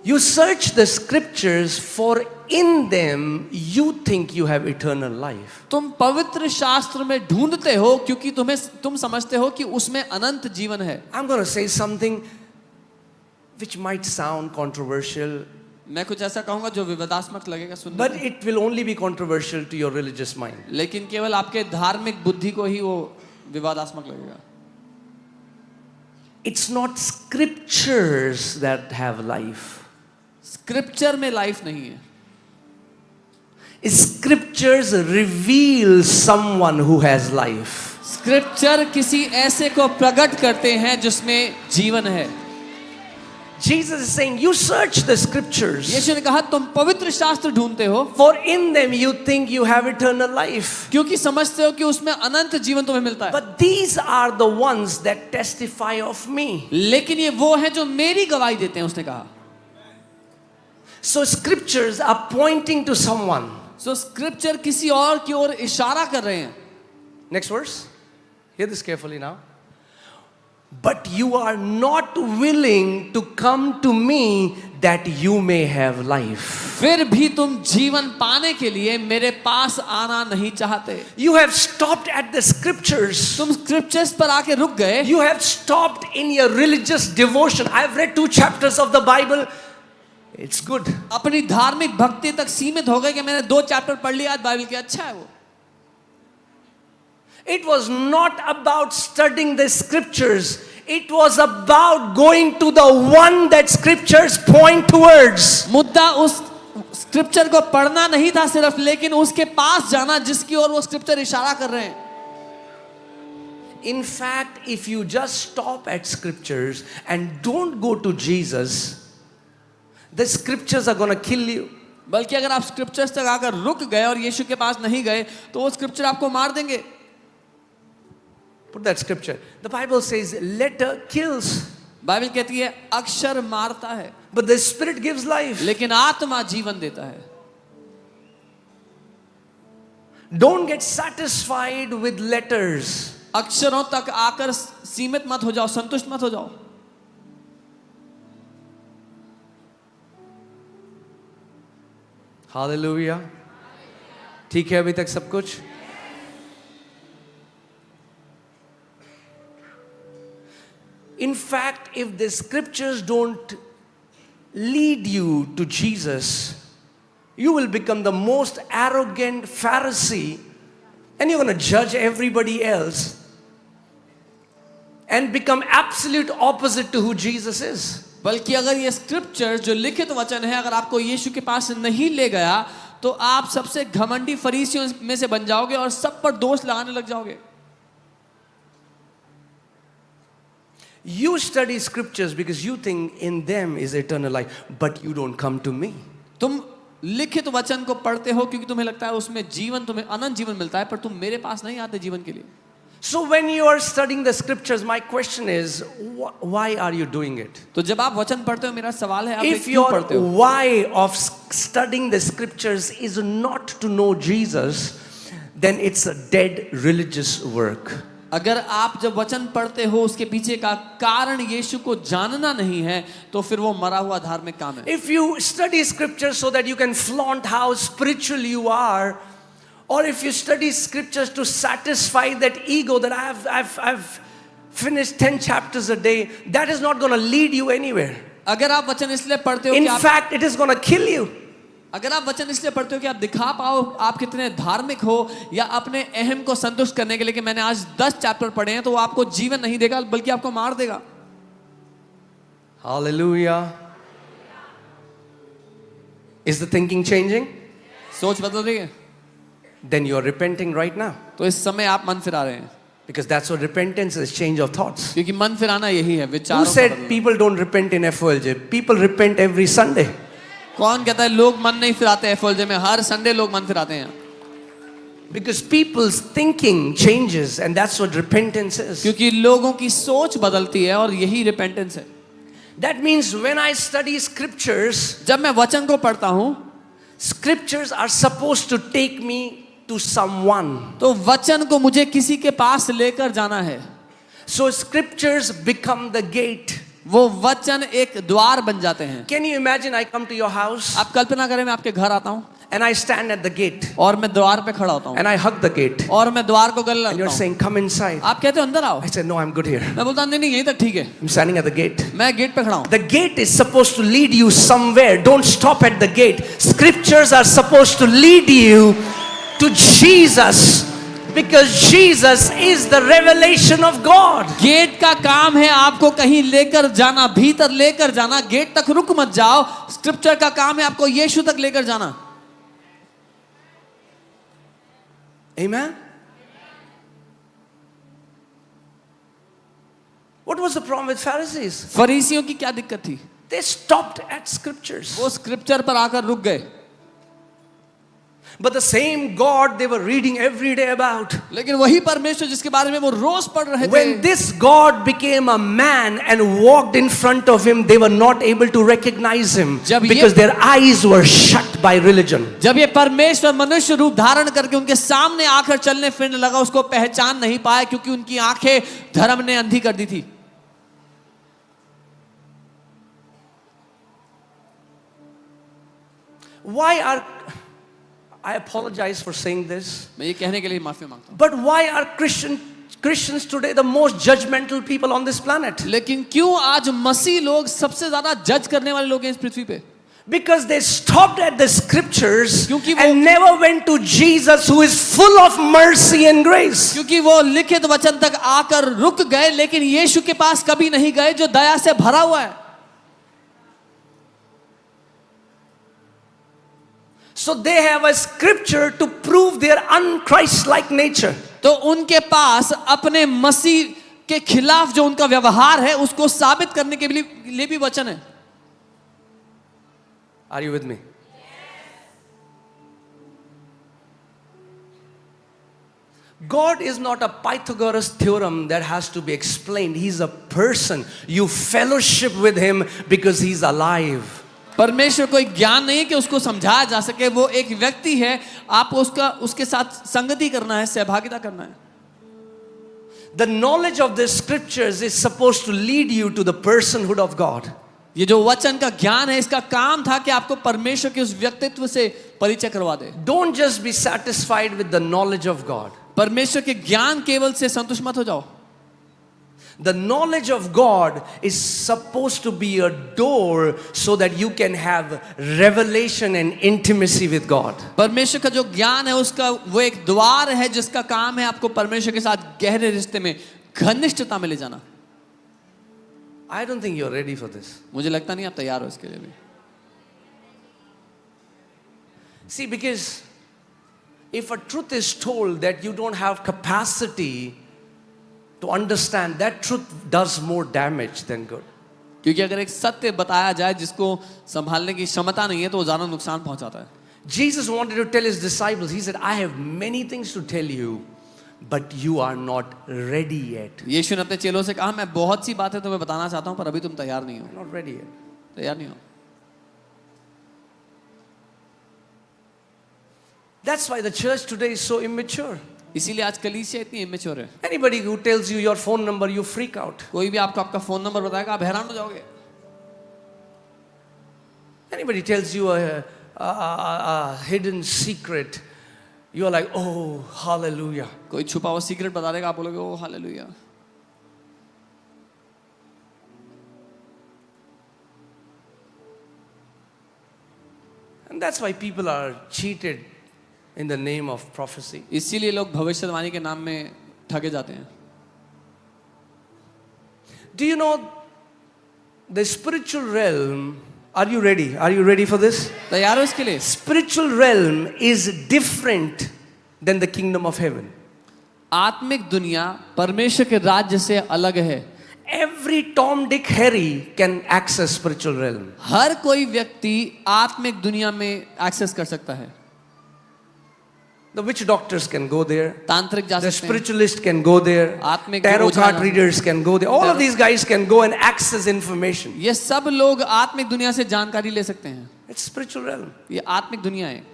You search the scriptures, for in them you think you have eternal life. तुम पवित्र शास्त्र में ढूंढते हो क्योंकि तुम समझते हो कि उसमें अनंत जीवन है. I'm going to say something which might sound controversial, मैं कुछ ऐसा कहूंगा जो विवादास्मक लगेगा सुनने but में, it will only be controversial to your religious mind. लेकिन केवल आपके धार्मिक बुद्धि को ही वो विवादास्मक लगेगा. It's not scriptures that have life. Scripture में लाइफ नहीं है. Scriptures reveal someone who has life. Scripture किसी ऐसे को प्रकट करते हैं जिसमें जीवन है. Jesus is saying, you search the scriptures, यीशु ने कहा तुम पवित्र शास्त्र ढूंढते हो for in them you think you have eternal life. क्योंकि समझते हो कि उसमें अनंत जीवन तुम्हें मिलता है. But these are the ones that testify of me. लेकिन ये वो है जो मेरी गवाही देते हैं, उसने कहा. So scriptures are pointing to someone. So scripture किसी और की ओर इशारा कर रहे हैं. Next verse. Hear this carefully now. But you are not willing to come to me that you may have life. फिर भी तुम जीवन पाने के लिए मेरे पास आना नहीं चाहते. You have stopped at the scriptures. तुम स्क्रिप्चर्स पर आके रुक गए. You have stopped in your religious devotion. I've read 2 chapters of the Bible. It's good. अपनी धार्मिक भक्ति तक सीमित हो गए कि मैंने 2 चैप्टर पढ़ लिया आज बाइबल के, अच्छा है वो. It was not about studying the scriptures. It was about going to the one that scriptures point towards. मुद्दा उस स्क्रिप्चर को पढ़ना नहीं था सिर्फ, लेकिन उसके पास जाना जिसकी ओर वो स्क्रिप्चर इशारा कर रहे हैं. In fact, if you just stop at scriptures and don't go to Jesus, the scriptures are going to kill you. बल्कि अगर आप स्क्रिप्चर्स तक आकर रुक गए और यीशु के पास नहीं गए तो वो स्क्रिप्चर आपको मार देंगे. Put that scripture. The Bible says letter kills, Bible कहती है अक्षर मारता है, but the spirit gives life. लेकिन आत्मा जीवन देता है. Don't get satisfied with letters. अक्षरों तक आकर सीमित मत हो जाओ, संतुष्ट मत हो जाओ। हालेलुया। ठीक है अभी तक सब कुछ? In fact, if the scriptures don't lead you to Jesus, you will become the most arrogant Pharisee and you're going to judge everybody else and become absolute opposite to who Jesus is. बल्कि अगर ये scripture जो लिखित वचन है अगर आपको यीशु के पास नहीं ले गया तो आप सबसे घमंडी फरीसियों में से बन जाओगे और सब पर दोष लगाने लग जाओगे। You study scriptures because you think in them is eternal life, but you don't come to me. तुम लिखित वचन को पढ़ते हो क्योंकि तुम्हें लगता है उसमें जीवन, तुम्हें अनंत जीवन मिलता है, पर तुम मेरे पास नहीं आते जीवन के लिए। So when you are studying the scriptures, my question is, why are you doing it? तो जब आप वचन पढ़ते हो मेरा सवाल है आप If क्यों your पढ़ते हो? why of studying the scriptures is not to know Jesus, then it's a dead religious work. अगर आप जब वचन पढ़ते हो उसके पीछे का कारण यीशु को जानना नहीं है तो फिर वो मरा हुआ धार्मिक काम है। If you study scriptures so that you can flaunt how spiritual you are, or if you study scriptures to satisfy that ego that I've finished 10 chapters a day, that is not going to lead you anywhere. अगर आप वचन इसलिए पढ़ते हो In कि आप fact, it is going to kill you. अगर आप वचन इसलिए पढ़ते हो कि आप दिखा पाओ आप कितने धार्मिक हो या अपने अहम को संतुष्ट करने के लिए कि मैंने आज 10 चैप्टर पढ़े हैं, तो वो आपको जीवन नहीं देगा बल्कि आपको मार देगा। Hallelujah. Is the thinking changing? सोच बदल रही है? Then you are repenting right now. तो इस समय आप मन फिरा रहे हैं Because that's what repentance is, change of thoughts. क्योंकि मन फिराना यही है, Who विचारों का said बदलना। people don't repent in FOLJ? People repent every Sunday. कौन कहता है लोग मन नहीं फिराते एफएलजे में? हर संडे लोग मन फिराते हैं। Because people's thinking changes and that's what repentance is. क्योंकि लोगों की सोच बदलती है और यही रिपेंटेंस है। That means when I study scriptures, जब मैं वचन को पढ़ता हूँ scriptures are supposed to take me to someone. तो वचन को मुझे किसी के पास लेकर जाना है। So scriptures become the gate. वो वचन एक द्वार बन जाते हैं। Can you imagine I come to your house आप कल्पना करें मैं आपके घर आता हूँ and I stand at the gate और मैं द्वार पे खड़ा होता हूँ and I hug the gate और मैं द्वार को गले and you're लगता हूँ। saying come inside. आप कहते हो अंदर आओ। I said no, I'm good here. मैं बोलता हूँ नहीं नहीं यहीं तक ठीक है। I'm standing at the gate. मैं गेट पे खड़ा हूँ। The gate is supposed to lead you somewhere. Don't stop at the gate. Scriptures are supposed to lead you to Jesus because Jesus is the revelation of God. गेट का काम है आपको कहीं लेकर जाना, भीतर लेकर जाना। गेट तक रुक मत जाओ। स्क्रिप्चर का काम है आपको यीशु तक लेकर जाना। Amen. What was the problem with Pharisees? फरीसियों की क्या दिक्कत थी? They stopped at scriptures. वो स्क्रिप्चर पर आकर रुक गए। But the same God they were reading every day about. लेकिन वही परमेश्वर जिसके बारे में वो रोज पढ़ रहे थे, When this God became a man and walked in front of him, they were not able to recognize him because their eyes were shut by religion. जब ये परमेश्वर मनुष्य रूप धारण करके उनके सामने आकर चलने फिरने लगा, उसको पहचान नहीं पाए क्योंकि उनकी आंखें धर्म ने अंधी कर दी थी। Why are, I apologize for saying this, मैं ये कहने के लिए माफी मांगता हूँ, but why are Christians today the most judgmental people on this planet? लेकिन क्यों आज मसीह लोग सबसे ज्यादा जज करने वाले लोग हैं इस पृथ्वी पे? Because they stopped at the scriptures क्योंकि वो- and never went to Jesus who is full of mercy and grace. क्योंकि वो लिखित वचन तक आकर रुक गए लेकिन यीशु के पास कभी नहीं गए जो दया से भरा हुआ है। So they have a scripture to prove their un-Christ-like nature. तो उनके पास अपने मसीह के खिलाफ जो उनका व्यवहार है उसको साबित करने के लिए भी वचन है। Are you with me? God is not a Pythagoras theorem that has to be explained. He's a person. You fellowship with him because he's alive. परमेश्वर कोई ज्ञान नहीं है कि उसको समझाया जा सके। वो एक व्यक्ति है, आपको उसके साथ संगति करना है, सहभागिता करना है। The knowledge of the scriptures is supposed to lead you to the personhood of God. ये जो वचन का ज्ञान है, इसका काम था कि आपको परमेश्वर के उस व्यक्तित्व से परिचय करवा दे। Don't just be satisfied with the knowledge of God. परमेश्वर के ज्ञान केवल से संतुष्ट मत हो जाओ। The knowledge of God is supposed to be a door so that you can have revelation and intimacy with God. परमेश्वर का जो ज्ञान है उसका वो एक द्वार है जिसका काम है आपको परमेश्वर के साथ गहरे रिश्ते में, घनिष्ठता में ले जाना। I don't think you're ready for this. मुझे लगता नहीं आप तैयार हो इसके लिए भी। See, because if a truth is told that you don't have capacity to understand, that truth does more damage than good. क्योंकि अगर एक सत्य बताया जाए जिसको संभालने की क्षमता नहीं है तो वो ज्यादा नुकसान पहुंचाता है। Jesus wanted to tell his disciples, he said, I have many things to tell you, but you are not ready yet. यीशु ने अपने चेलों से कहा, मैं बहुत सी बातें तुम्हें बताना चाहता हूं पर अभी तुम तैयार नहीं हो। Not ready yet. तैयार नहीं हो। That's why the church today is so immature. इसीलिए आज कलीसिया इतनी इमेच्योर है। Anybody who tells you your phone number, you freak out. कोई भी आपको आपका फोन नंबर बताएगा आप हैरान हो जाओगे। Anybody tells you a hidden secret, you are like, oh, hallelujah. कोई छुपा हुआ सीक्रेट बता देगा आप बोलोगे ओ hallelujah. And that's why people are cheated in the name of prophecy. इसीलिए लोग भविष्यवाणी के नाम में ठगे जाते हैं। Do you know the spiritual realm? Are you ready? Are you ready for this? तैयार हो इसके लिए? Spiritual realm is different than the kingdom of heaven. आत्मिक दुनिया परमेश्वर के राज्य से अलग है। Every Tom, Dick, Harry can access spiritual realm. हर कोई व्यक्ति आत्मिक दुनिया में एक्सेस कर सकता है। The witch doctors can go there. तांत्रिक जा The सकते हैं। spiritualist can go there. आत्मिक Tarot ओझा card जा- readers can go there. All of these guys can go and access information. ये सब लोग आत्मिक दुनिया से जानकारी ले सकते हैं। It's spiritual realm. ये आत्मिक दुनिया है।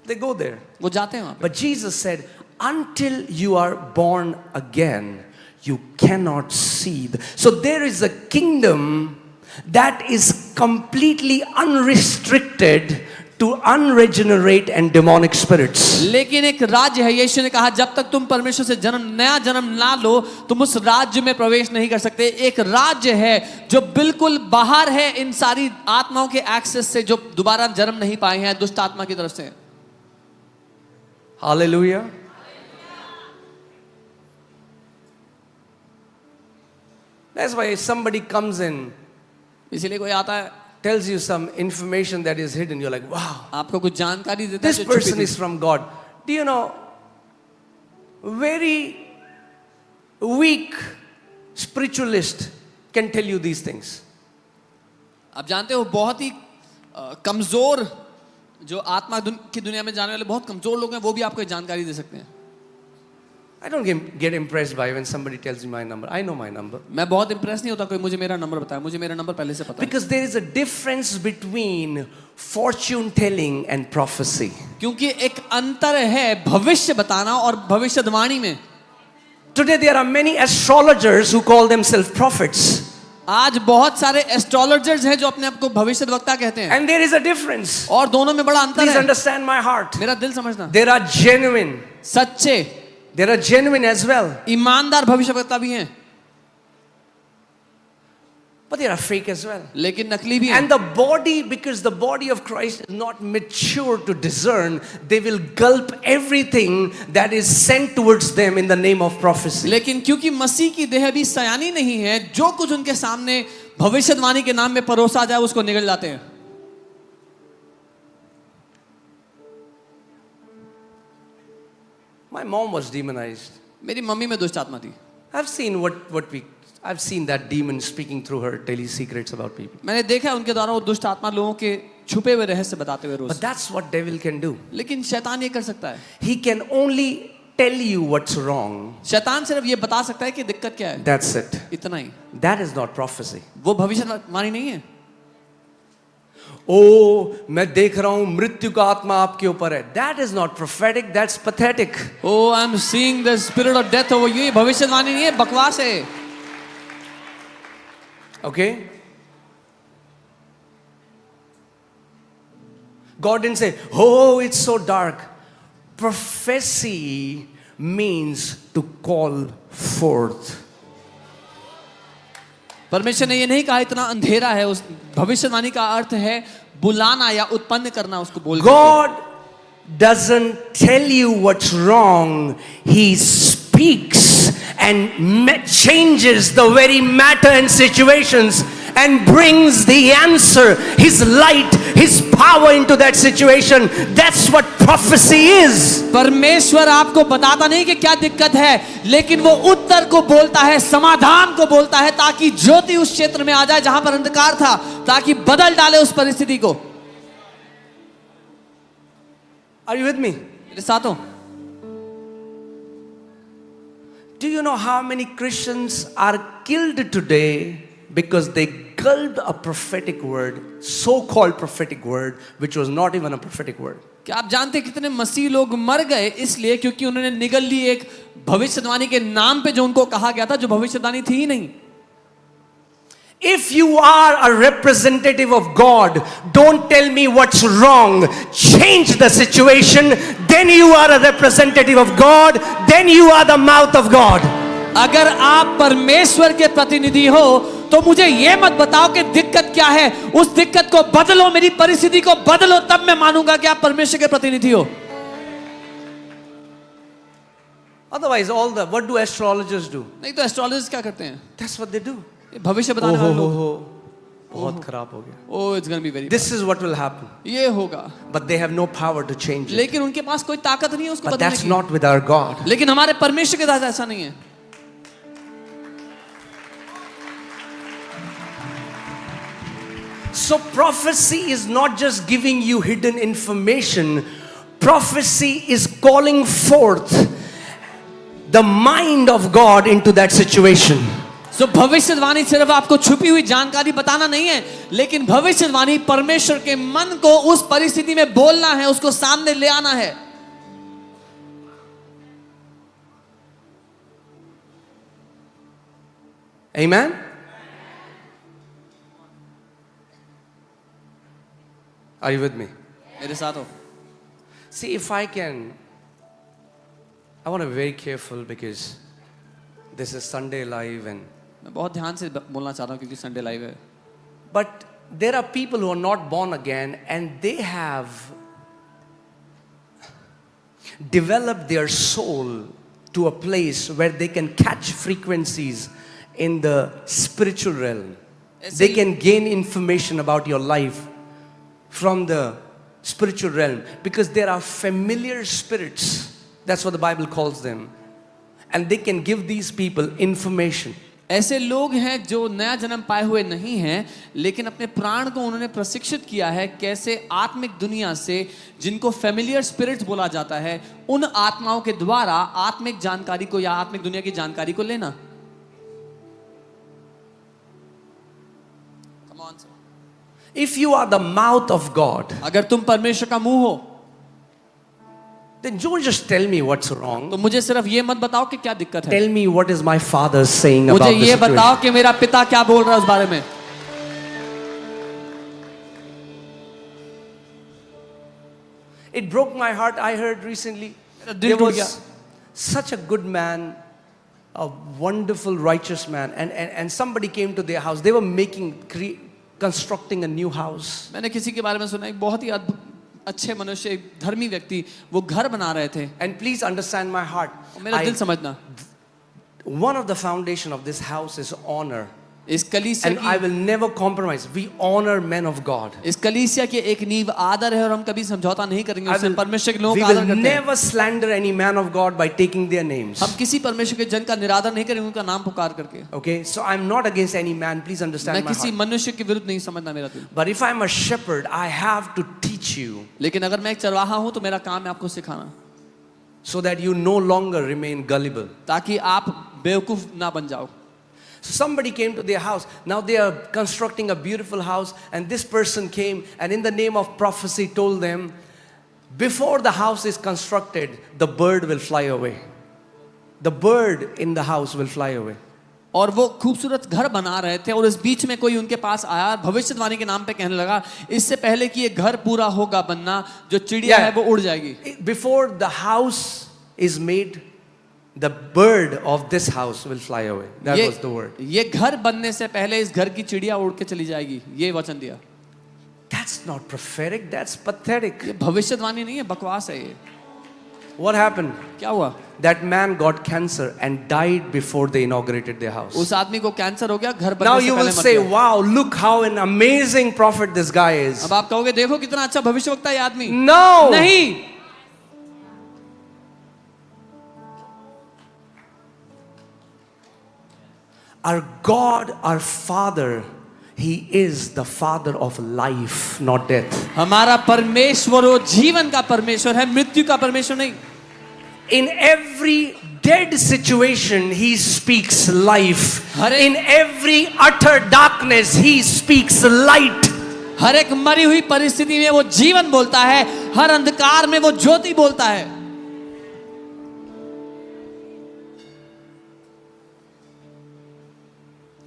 They go there. वो जाते हैं वहाँ पे। But Jesus said, until you are born again, you cannot see. So there is a kingdom that is completely unrestricted to unregenerate and demonic spirits. लेकिन एक राज्य है, यीशु ने कहा जब तक तुम परमेश्वर से नया जन्म ना लो तुम उस राज्य में प्रवेश नहीं कर सकते। एक राज्य है जो बिल्कुल बाहर है इन सारी आत्माओं के एक्सेस से, जो दोबारा जन्म नहीं पाए हैं दुष्ट आत्मा की तरफ से। Hallelujah. That's why if somebody comes in, इसीलिए कोई आता है tells you some information that is hidden, you're like, wow, आपको कुछ जानकारी देता है this जो छुपी person थी। is from God. Do you know, very weak spiritualist can tell you these things. आप जानते हो बहुत ही कमजोर जो आत्मा की दुनिया में जाने वाले बहुत कमजोर लोग हैं वो भी आपको ये जानकारी दे सकते हैं। I don't get impressed by when somebody tells me my number. I know my number. मैं बहुत इंप्रेस नहीं होता कोई मुझे मेरा नंबर बताए, मुझे मेरा नंबर पहले से पता है। Because there is a difference between fortune telling and prophecy. क्योंकि एक अंतर है भविष्य बताना और भविष्यवाणी में। Today there are many astrologers who call themselves prophets. आज बहुत सारे एस्ट्रोलॉजर्स हैं जो अपने आप को भविष्यवक्ता कहते हैं। And there is a difference. और दोनों में बड़ा अंतर Please है। understand my heart. मेरा दिल समझना। There are genuine. सच्चे There are genuine as well. ईमानदार भविष्यवक्ता भी हैं But there are fake as well. लेकिन नकली भी हैं। And the body, because the body of Christ is not mature to discern, they will gulp everything that is sent towards them in the name of prophecy. लेकिन क्योंकि मसीह की देह भी सयानी नहीं है, जो कुछ उनके सामने भविष्यवाणी के नाम में परोसा जाए उसको निगल जाते हैं। My mom was demonized. मेरी मम्मी में दुष्ट आत्मा थी। I've seen that demon speaking through her daily secrets about people. मैंने देखा है उनके द्वारा वो दुष्ट आत्मा लोगों के छुपे हुए रहस्य बताते हुए रोज। But that's what devil can do. लेकिन शैतान ये कर सकता है। He can only tell you what's wrong. शैतान सिर्फ ये बता सकता है कि दिक्कत क्या है। That's it. इतना ही। That is not prophecy. वो भविष्यवाणी नहीं है। ओ मैं देख रहा हूं मृत्यु का आत्मा आपके ऊपर है, that is not prophetic, that's pathetic. Oh, I'm seeing the spirit of death over you. ये भविष्यवाणी नहीं है, बकवास है. Okay? God didn't say, oh, it's so dark. Prophecy means to call forth. परमेश्वर ने ये नहीं कहा इतना अंधेरा है. उस भविष्यवाणी का अर्थ है बुलाना या उत्पन्न करना, उसको बोल. God doesn't tell you what's wrong. He speaks and changes the very matter and situations and brings the answer, His light, His power into that situation. That's what prophecy is. परमेश्वर आपको बताता नहीं कि क्या दिक्कत है, लेकिन वो उत्तर को बोलता है, समाधान को बोलता है, ताकि ज्योति उस क्षेत्र में आ जाए जहां पर अंधकार था, ताकि बदल डाले उस परिस्थिति को. Are you with me? मेरे साथ हो? Do you know how many Christians are killed today because they gulped a prophetic word, so-called prophetic word, which was not even a prophetic word? क्या आप जानते हैं कितने मसीह लोग मर गए इसलिए क्योंकि उन्होंने निगल ली एक भविष्यवाणी के नाम पे जो उनको कहा गया था, जो भविष्यवाणी थी ही नहीं. If you are a representative of God, don't tell me what's wrong. Change the situation. Then you are a representative of God. Then you are the mouth of God. अगर आप परमेश्वर के प्रतिनिधि हो तो मुझे ये मत बताओ कि दिक्कत क्या है. उस दिक्कत को बदलो, मेरी परिस्थिति को बदलो, तब मैं मानूंगा कि आप परमेश्वर के प्रतिनिधि हो. Otherwise, what do astrologers do? नहीं तो एस्ट्रोलॉजर्स क्या करते हैं? That's what they do. भविष्य बताने वाले लोग. बहुत खराब हो गया. Oh, it's going to be very. This is what will happen. ये होगा. But they have no power to change it. लेकिन उनके पास कोई ताकत नहीं है उसको But बदलने that's की. not with our God. लेकिन हमारे परमेश्वर के साथ ऐसा नहीं है. So prophecy is not just giving you hidden information. Prophecy is calling forth the mind of God into that situation. So भविष्यवाणी सिर्फ आपको छुपी हुई जानकारी बताना नहीं है, लेकिन भविष्यवाणी परमेश्वर के मन को उस परिस्थिति में बोलना है, उसको सामने ले आना है. Amen? Are you with me? मेरे साथ हो? See, if I want to be very careful because this is Sunday Live and मैं बहुत ध्यान से बोलना चाह रहा हूँ क्योंकि संडे लाइव है. but there are people who are not born again and they have developed their soul to a place where they can catch frequencies in the spiritual realm. They can gain information about your life from the spiritual realm because there are familiar spirits. That's what the Bible calls them. And they can give these people information. ऐसे लोग हैं जो नया जन्म पाए हुए नहीं हैं, लेकिन अपने प्राण को उन्होंने प्रशिक्षित किया है कैसे आत्मिक दुनिया से, जिनको फेमिलियर स्पिरिट्स बोला जाता है, उन आत्माओं के द्वारा आत्मिक जानकारी को या आत्मिक दुनिया की जानकारी को लेना. Come on, sir. If you are the mouth of God, अगर तुम परमेश्वर का मुंह हो, then don't just tell me what's wrong. तो मुझे सिर्फ ये मत बताओ कि क्या दिक्कत है. Tell me what is my father saying मुझे about the ये situation. बताओ कि मेरा पिता क्या बोल रहा है उस बारे में. It broke my heart. I heard recently दिल there टूट गया. was such a good man, a wonderful righteous man, and somebody came to their house. They were constructing a new house. मैंने किसी के बारे में सुना, एक बहुत ही अच्छे मनुष्य, एक धर्मी व्यक्ति, वो घर बना रहे थे. And please understand my heart. मेरा दिल समझना. One of the foundation of this house is honor. इस कलीसिया And I will never compromise. We honor men of God. इस कलीसिया की एक नींव आदर है और हम कभी समझौता नहीं करेंगे. उससे परमेश्वर के लोगों We का will आदर करते हैं. never slander any man of God by taking their names. हम किसी परमेश्वर के जन का निरादर नहीं करेंगे उनका नाम पुकार करके. Okay, so I'm not against any man. Please understand मैं my किसी heart. मनुष्य के विरुद्ध नहीं समझना मेरा दिल. But if I'm a shepherd, I have to teach you लेकिन अगर मैं एक चरवाहा हूं तो मेरा काम है आपको सिखाना, so that you no longer remain gullible. ताकि आप बेवकूफ ना बन जाओ. So somebody came to their house. Now they are constructing a beautiful house, and this person came and in the name of prophecy told them, before the house is constructed, the bird will fly away. The bird in the house will fly away. और वो खूबसूरत घर बना रहे थे और इस बीच में कोई उनके पास आया और भविष्यवाणी के नाम पे कहने लगा, इससे पहले कि ये घर पूरा होगा बनना, जो चिड़िया है वो उड़ जाएगी. Before the house is made, the bird of this house will fly away. That was the word. ये घर बनने से पहले इस घर की चिड़िया उड़ के चली जाएगी, ये वचन दिया. That's not prophetic, that's pathetic. ये भविष्यवाणी नहीं है, बकवास है ये. What happened? क्या हुआ? That man got cancer and died before they inaugurated their house. उस आदमी को कैंसर हो गया, घर बनने Now से you पहले will मर say, गया. wow, look how an amazing prophet this guy is. अब आप कहोगे, देखो कितना अच्छा भविष्यवक्ता ये आदमी. No! नहीं. Our God, our Father, He is the Father of life, not death. हमारा परमेश्वर वो जीवन का परमेश्वर है, मृत्यु का परमेश्वर नहीं. In every dead situation, He speaks life. In every utter darkness, He speaks light. हर एक मरी हुई परिस्थिति में वो जीवन बोलता है, हर अंधकार में वो ज्योति बोलता है.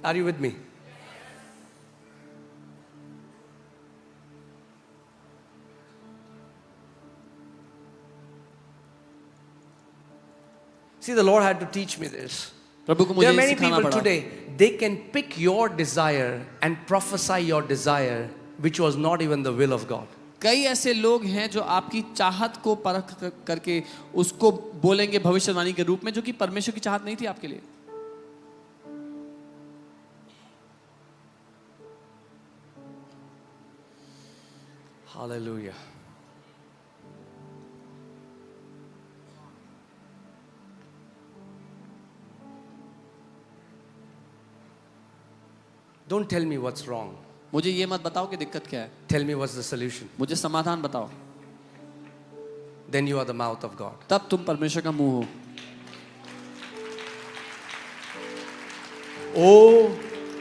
Are you with me? See, the Lord had to teach me this. प्रभु को There are मुझे many सिखाना people पड़ा. today, they can pick your desire and prophesy your desire, which was not even the will of God. कई ऐसे लोग हैं जो आपकी चाहत को परख करके उसको बोलेंगे भविष्यवाणी के रूप में, जो कि परमेश्वर की चाहत नहीं थी आपके लिए. Hallelujah. Don't tell me what's wrong. मुझे ये मत बताओ कि दिक्कत क्या है. Tell me what's the solution. मुझे समाधान बताओ. Then you are the mouth of God. तब तुम परमेश्वर का मुंह हो. ओ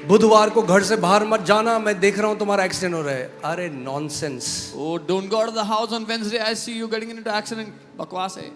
बुधवार को घर से बाहर मत जाना, मैं देख रहा हूं तुम्हारा एक्सीडेंट हो रहा है. अरे nonsense. Oh, don't go to the house on Wednesday. I see you getting into accident. बकवास है.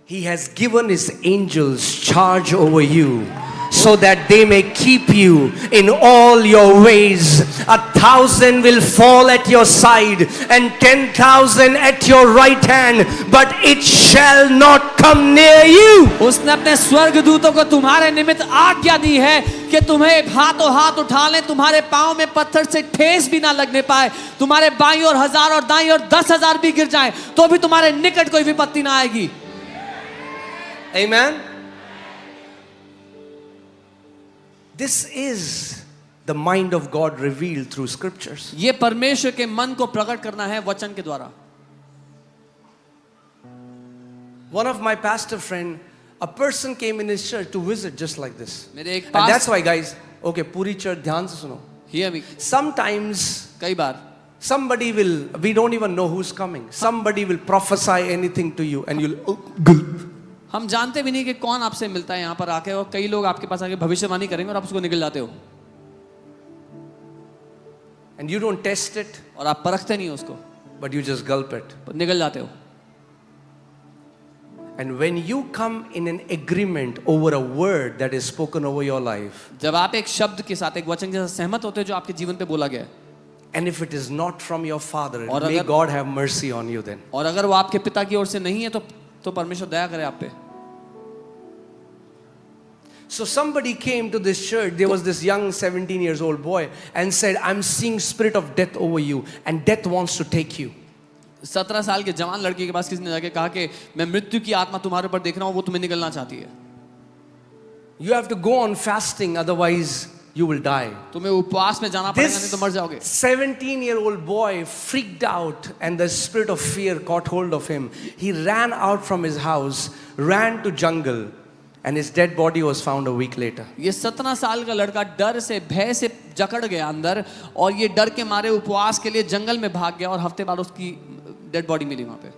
He has given His angels charge over you, so that they may keep you in all your ways. 1,000 will fall at your side and 10,000 at your right hand, but it shall not come near you. उसने अपने स्वर्गदूतों को तुम्हारे निमित्त आज्ञा दी है कि तुम्हें हाथों हाथ उठा लें, तुम्हारे पांव में पत्थर से ठेस भी ना लगने पाए. तुम्हारे बाईं और 1,000 और दाईं और 10,000 भी गिर जाएं तो भी तुम्हारे निकट कोई विपत्ति ना आएगी. Amen. This is the mind of God revealed through scriptures. ये परमेश्वर के मन को प्रकट करना है वचन के द्वारा. One of my pastor friend, a person came in his church to visit just like this. मेरे एक And that's why guys, okay, पूरी church ध्यान से सुनो. Hear me. Sometimes कई बार somebody will, we don't even know who's coming. Somebody will prophesy anything to you and you'll हम जानते भी नहीं कि कौन आपसे मिलता है यहाँ पर आके, और कई लोग आपके पास आके भविष्यवाणी करेंगे और आप उसको निकल जाते हो. and you don't test it, और आप परखते नहीं हो उसको, but you just gulp it. निकल जाते हो. And when you come in an agreement over a word that is spoken over your life, जब आप एक शब्द के साथ, एक वचन के साथ सहमत होते हो जो आपके जीवन पे बोला गया है, and if it is not from your father, और may अगर- God have mercy on you then. और अगर वो आपके पिता की ओर से नहीं है तो परमेश्वर दया करे आप पे. So somebody came to this church, there was this young 17 years old boy and said, I'm seeing spirit of death over you and death wants to take you. 17 साल के जवान लड़के के पास किसी ने जाके कहा कि मैं मृत्यु की आत्मा तुम्हारे ऊपर देख रहा हूँ, वो तुम्हें निकलना चाहती है. You have to go on fasting, otherwise you will die. तुम्हें उपवास में जाना पड़ेगा, नहीं तो मर जाओगे. 17-year-old boy freaked out and the spirit of fear caught hold of him. He ran out from his house, ran to jungle, and his dead body was found a week later. ये 17 साल का लड़का डर से, भय से जकड़ गया अंदर, और ये डर के मारे उपवास के लिए जंगल में भाग गया और हफ्ते बाद उसकी डेड बॉडी मिली वहां पे.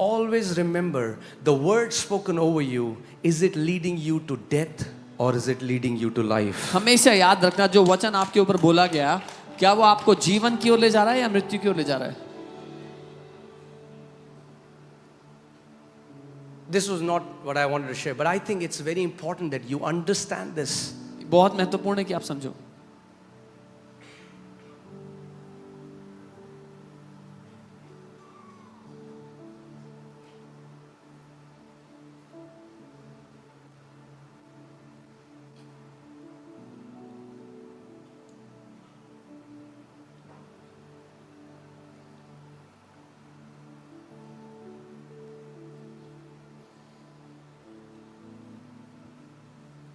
always remember the word spoken over you, is it leading you to death or is it leading you to life? हमेशा याद रखना जो वचन आपके ऊपर बोला गया, क्या वो आपको जीवन की ओर ले जा रहा है या मृत्यु की ओर ले जा रहा है? This was not what I wanted to share, but I think it's very important that you understand this. बहुत महत्वपूर्ण है कि आप समझो.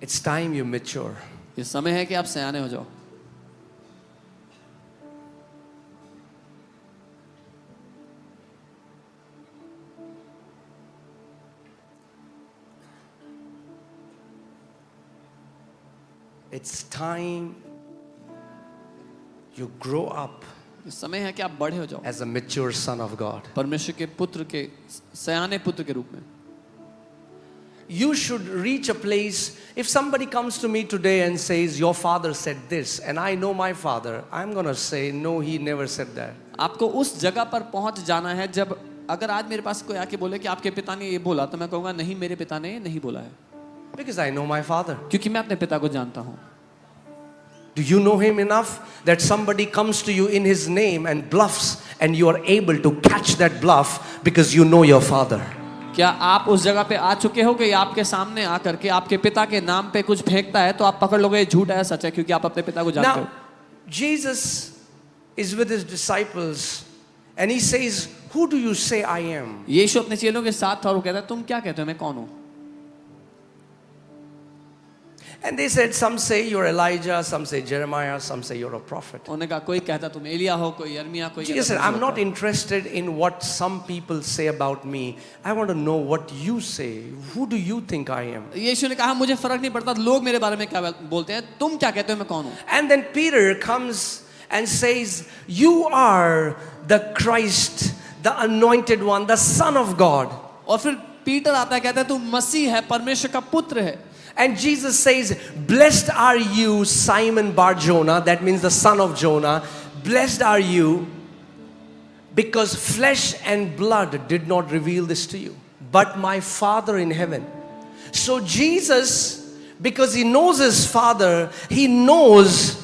It's time you mature. ये समय है कि आप सयाने हो जाओ. It's time you grow up ये समय है कि आप बड़े हो जाओ as a mature son of God. परमेश्वर के पुत्र के सयाने पुत्र के रूप में. You should reach a place. If somebody comes to me today and says, your father said this, and I know my father, I'm going to say, no, he never said that. आपको उस जगह पर पहुंच जाना है जब अगर आज मेरे पास कोई आके बोले कि आपके पिता ने ये बोला, तो मैं कहूँगा नहीं, मेरे पिता ने ये नहीं बोला है. Because I know my father. क्योंकि मैं अपने पिता को जानता हूँ. Do you know him enough that somebody comes to you in his name and bluffs and you are able to catch that bluff because you know your father? क्या आप उस जगह पे आ चुके हो कि आपके सामने आकर के आपके पिता के नाम पे कुछ फेंकता है तो आप पकड़ लोगे ये झूठ है सच है क्योंकि आप अपने पिता को जानते हो. Now, Jesus is with his disciples and he says, who do you say I am? यीशु अपने चेलों के साथ था और वो कहता है तुम क्या कहते हो मैं कौन हूँ? And they said, some say you're Elijah, some say Jeremiah, some say you're a prophet. उन्होंने कहा कोई कहता तुम एलिया हो, कोई यर्मिया, कोई Jesus said, I'm not interested in what some people say about me. I want to know what you say. Who do you think I am? यीशु ने कहा मुझे फर्क नहीं पड़ता लोग मेरे बारे में क्या बोलते हैं, तुम क्या कहते हो मैं कौन हूँ? And then Peter comes and says, you are the Christ, the anointed one, the Son of God. और फिर पीटर आता है कहता है तू मसीह है, परमेश्वर का पुत्र है. And Jesus says, blessed are you, Simon Bar-Jonah, that means the son of Jonah. Blessed are you, because flesh and blood did not reveal this to you, but my Father in heaven. So Jesus, because he knows his Father, he knows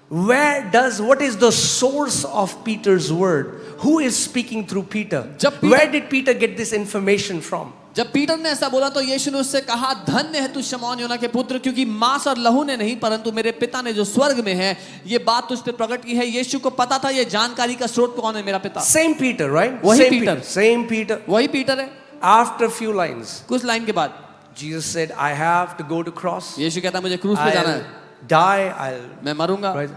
what is the source of Peter's word? Who is speaking through Peter? Where did Peter get this information from? जब Peter ने ऐसा बोला तो यीशु ने उससे कहा धन्य है तू शमौन योना के पुत्र क्योंकि मांस और लहू ने नहीं परंतु मेरे पिता ने जो स्वर्ग में है ये बात तुझ पे प्रकट की है. यीशु को पता था ये जानकारी का स्रोत कौन है, मेरा पिता. Same Peter, right? वही पीटर. Same Peter. वही पीटर है. After a few lines, कुछ लाइन के बाद Jesus said, I have to go to cross. यीशु कहता मुझे क्रूस पे जाना है. Die, मैं मरूंगा. right?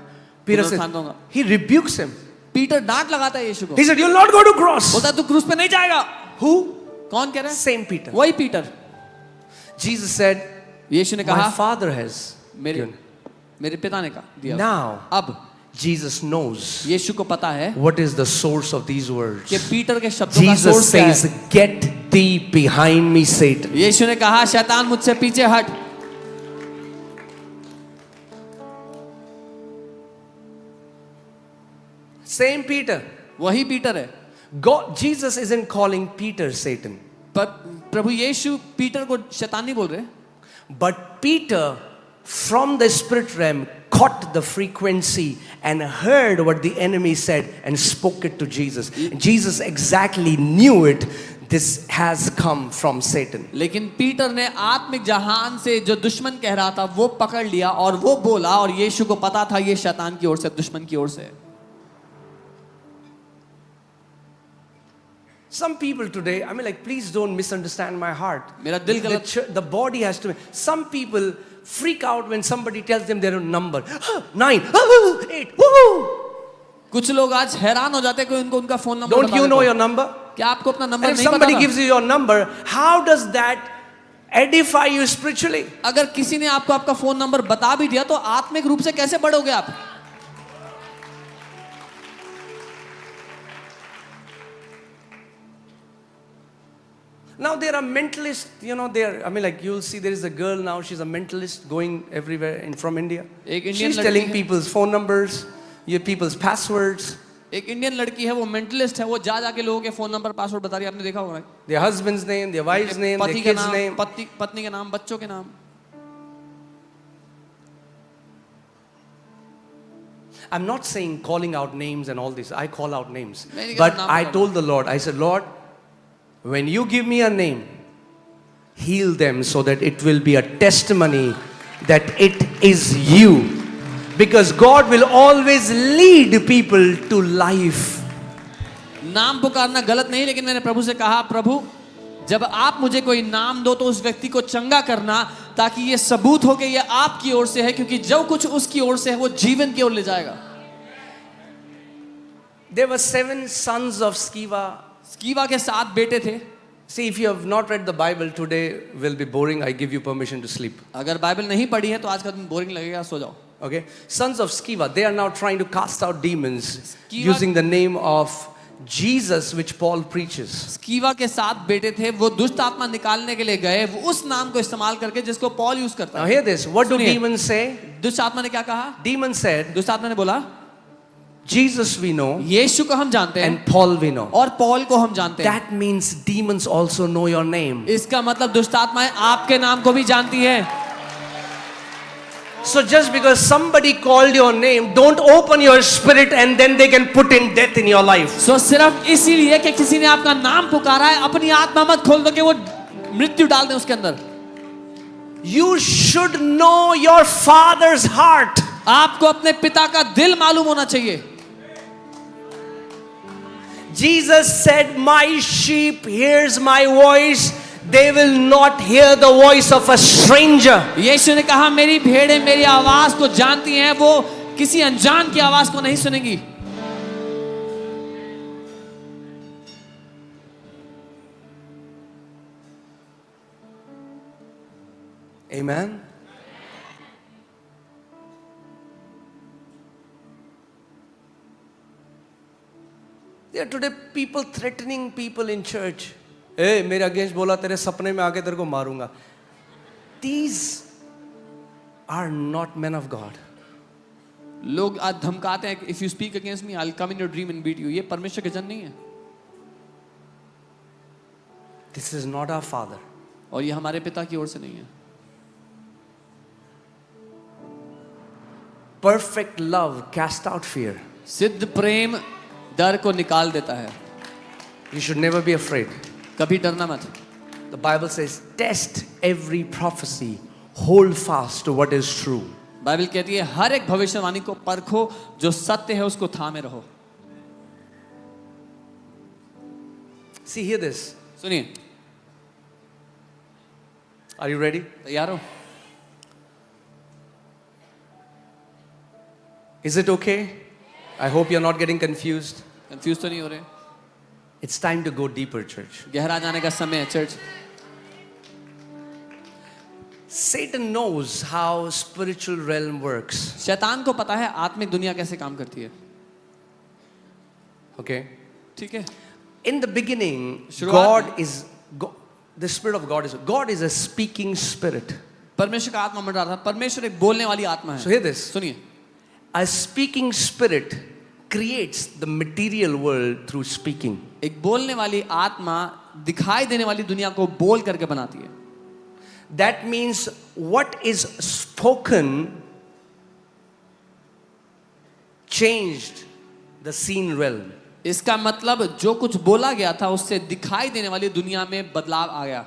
Peter said, he rebukes him. Peter डांट लगाता है यीशु को. He said, you'll not go to cross. बोलता तू क्रूस पे नहीं जाएगा. Who? कौन कह रहा है? Same Peter. वही पीटर. Jesus said, यीशु ने my कहा Father has given. मेरे पिता ने कहा दिया. Now, अब Jesus knows यीशु को पता है what is the source of these words. कि पीटर के शब्दों का Jesus सोर्स क्या है. says, get thee behind me, Satan. यीशु ने कहा शैतान मुझसे पीछे हट. Same Peter. वही पीटर है. God, Jesus isn't calling Peter Satan. पर प्रभु यीशु पीटर को शैतान नहीं बोल रहे. But Peter, from the spirit realm, caught the frequency and heard what the enemy said and spoke it to Jesus. Jesus exactly knew it. This has come from Satan. लेकिन Peter ने आत्मिक जहान से जो दुश्मन कह रहा था वो पकड़ लिया और वो बोला और यीशु को पता था ये शैतान की ओर से, दुश्मन की ओर से. Some people today, I mean, like, please don't misunderstand my heart. मेरा दिल गलत. The body has to. Some people freak out when somebody tells them their own number. 9, 8. Woo! कुछ लोग आज हैरान हो जाते हैं कि उनको उनका phone number. Don't you know your number? क्या आपको अपना नंबर And if नहीं पता? somebody gives you your number, how does that edify you spiritually? अगर किसी ने आपको आपका फोन नंबर बता भी दिया तो आत्मिक रूप से कैसे बढ़ोगे आप? Now there are mentalists, like you'll see there is a girl now, she's a mentalist going everywhere from India. एक इंडियन She's लड़की telling है, people's phone numbers, people's passwords, एक इंडियन लड़की है, वो मेंटलिस्ट है, वो जा जाके लोगों के फोन नंबर पासवर्ड बता रही है, आपने देखा होगा ना? their husband's name, their wife's name, their पति का kid's नाम, name. पत्नी के नाम, बच्चों के नाम. I'm not saying calling out names and all this. I call out names. नहीं, नहीं, But नाम I बताना. told the Lord, I said, Lord, when you give me a name, heal them so that it will be a testimony that it is you. Because God will always lead people to life. नाम पुकारना गलत नहीं, लेकिन मैंने प्रभु से कहा, प्रभु जब आप मुझे कोई नाम दो तो उस व्यक्ति को चंगा करना, ताकि ये सबूत हो कि ये आपकी ओर से है, क्योंकि जो कुछ उसकी ओर से है वो जीवन की ओर ले जाएगा. There were 7 sons of Sceva. स्कीवा के 7 बेटे थे. See, if you have not read the Bible, today will be boring. I give you permission to sleep. अगर बाइबल नहीं पढ़ी है तो आज का दिन बोरिंग लगेगा, सो जाओ. Okay? Sons of Sceva, they are now trying to cast out demons Sceva- using the name of Jesus, which Paul preaches. स्कीवा के 7 बेटे थे, वो दुष्ट आत्मा निकालने के लिए गए, वो उस नाम को इस्तेमाल करके जिसको पॉल यूज करता Now है. hear this. What do सुनिए. demons say? दुष्ट आत्मा ने क्या कहा? Demons said, दुष्ट आत्मा ने बोला, Jesus we know यीशु को हम जानते हैं and Paul we know. और पॉल को हम जानते हैं. That means demons also know your name. इसका मतलब दुष्ट आत्माएं आपके नाम को भी जानती है. So just because somebody called your name, don't open your spirit and then they can put in death in your life. सो सिर्फ इसीलिए कि किसी ने आपका नाम पुकारा है, अपनी आत्मा मत खोल दो कि वो मृत्यु डाल दें उसके अंदर. You should know your father's heart. आपको अपने पिता का दिल मालूम होना चाहिए. Jesus said, my sheep hears my voice. They will not hear the voice of a stranger. यीशु ने कहा, मेरी भेड़ें मेरी आवाज को जानती हैं, वो किसी अनजान की आवाज को नहीं सुनेंगी. Amen. There are today people threatening people in church. ए मेरे अगेंस्ट बोला, तेरे सपने में आके तेरे को मारूंगा. These are not men of God. लोग आज धमकाते हैं, if you speak against me I will come in your dream and beat you. ये परमेश्वर के जन नहीं है, This is not our Father. और ये हमारे पिता की ओर से नहीं है. Perfect love cast out fear. सिद्ध प्रेम डर को निकाल देता है. You should never be afraid. कभी डरना मत. The Bible says, test every prophecy, hold fast to what is true. Bible कहती है हर एक भविष्यवाणी को परखो, जो सत्य है उसको थामे रहो. See, hear this. सुनिए, Are you ready? तैयार हो? Is it okay? I hope you're not getting confused. Confuse तो नहीं हो रहे? It's time to go deeper, church. गहरा जाने का समय है church. Satan knows how spiritual realm works. शैतान को पता है आत्मिक दुनिया कैसे काम करती है. Okay? ठीक है. In the beginning, शुरुआत the Spirit of God is a speaking spirit. परमेश्वर का आत्मा मंडरा था. परमेश्वर एक बोलने वाली आत्मा So है. hear this. सुनिए, A speaking spirit creates the material world through speaking. एक बोलने वाली आत्मा दिखाई देने वाली दुनिया को बोल करके बनाती है. That means what is spoken changed the seen realm. इसका मतलब जो कुछ बोला गया था उससे दिखाई देने वाली दुनिया में बदलाव आ गया.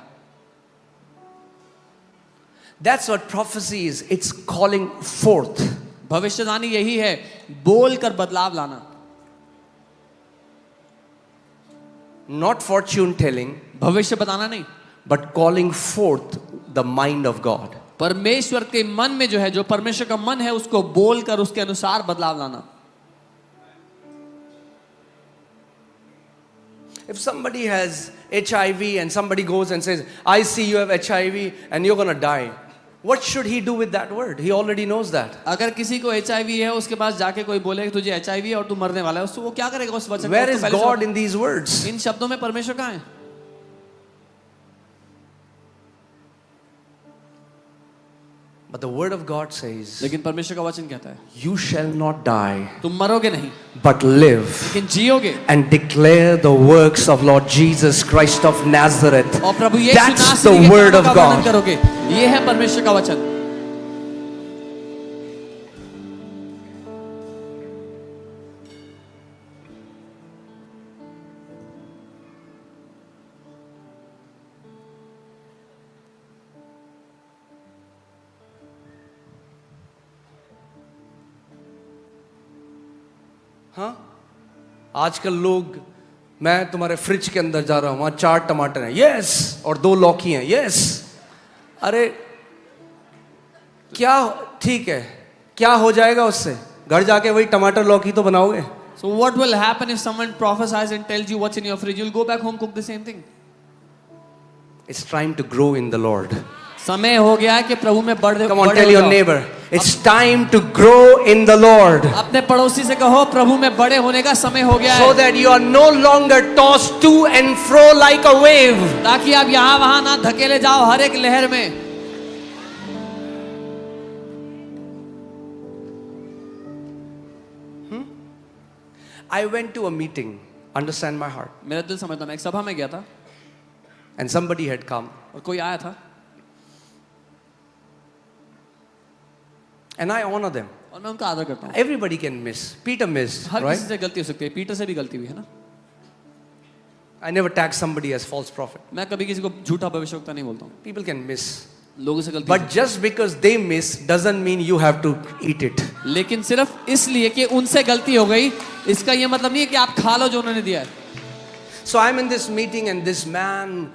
That's what prophecy is. It's calling forth. भविष्यवाणी यही है, बोल कर बदलाव लाना. Not fortune telling, भविष्य बताना नहीं, but calling forth the mind of God. परमेश्वर के मन में जो है, जो परमेश्वर का मन है, उसको बोल कर उसके अनुसार बदलाव लाना. If somebody has HIV and somebody goes and says, I see you have HIV and you're going to die, what should he do with that word? He already knows that. अगर किसी को HIV है, उसके पास जाके कोई बोले कि तुझे HIV है और तू मरने वाला है, उसको वो क्या करेगा उस वचन को? Where is God in these words? इन शब्दों में परमेश्वर कहाँ है? But the word of God says, लेकिन परमेश्वर का वचन कहता है you shall not die, तुम मरोगे नहीं but live लेकिन जियोगे and declare the works of Lord Jesus Christ of Nazareth. और प्रभु यीशु That's नासरी the के word कामों of का वर्णन God. करोगे। ये है परमेश्वर का वचन। हाँ, आजकल लोग, मैं तुम्हारे फ्रिज के अंदर जा रहा हूं, वहां 4 टमाटर हैं, यस, और 2 लौकी हैं, यस। अरे क्या, ठीक है, क्या हो जाएगा उससे? घर जाके वही टमाटर लौकी तो बनाओगे। So what will happen if someone prophesies and tells you what's in your fridge? You'll go back home, cook the same thing. It's time to grow in the Lord. समय हो गया है कि प्रभु में बढ़ Come on, बड़े tell हो your जाओ। neighbor, it's time to grow in the Lord, अपने पड़ोसी से कहो प्रभु में बड़े होने का समय हो गया so है, that you are no longer tossed to and fro like a wave. ताकि आप यहाँ वहां ना धकेले जाओ हर एक लहर में। I went to a meeting, understand my heart, मेरा दिल समझता, मैं एक सभा में गया था and somebody had come, और कोई आया था and I honor them. और मैं उनका आदर करता हूँ। Everybody can miss. Peter missed, her right? किसी से गलती हो सकती है, पीटर से भी गलती हुई है ना। I never tag somebody as false prophet. मैं कभी किसी को झूठा भविष्यवक्ता नहीं बोलता हूँ, People can miss. लोगों से गलती But just because they miss doesn't mean you have to eat it. लेकिन सिर्फ इसलिए कि उनसे गलती हो गई, इसका ये मतलब नहीं है कि आप खा लो जो उन्होंने दिया है। So I'm in this meeting and this man,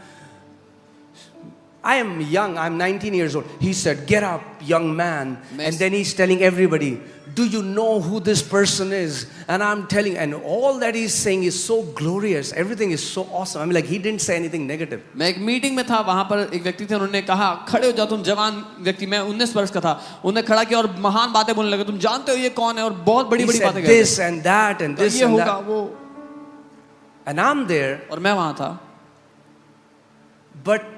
I am young, I'm 19 years old. He said, get up, young man. And then he's telling everybody, do you know who this person is? And I'm telling, and all that he's saying is so glorious. Everything is so awesome. I mean, like, he didn't say anything negative. मैं एक meeting में था, वहां पर एक व्यक्ति थे, उन्होंने कहा खड़े हो जाओ तुम जवान व्यक्ति, मैं 19 वर्ष का था, उन्होंने खड़ा किया और महान बातें बोलने लगे, तुम जानते हो ये कौन है, और बहुत बड़ी He बड़ी said बातें कहते this and that and this ये and होगा that. वो, And I'm there, और मैं वहां था, but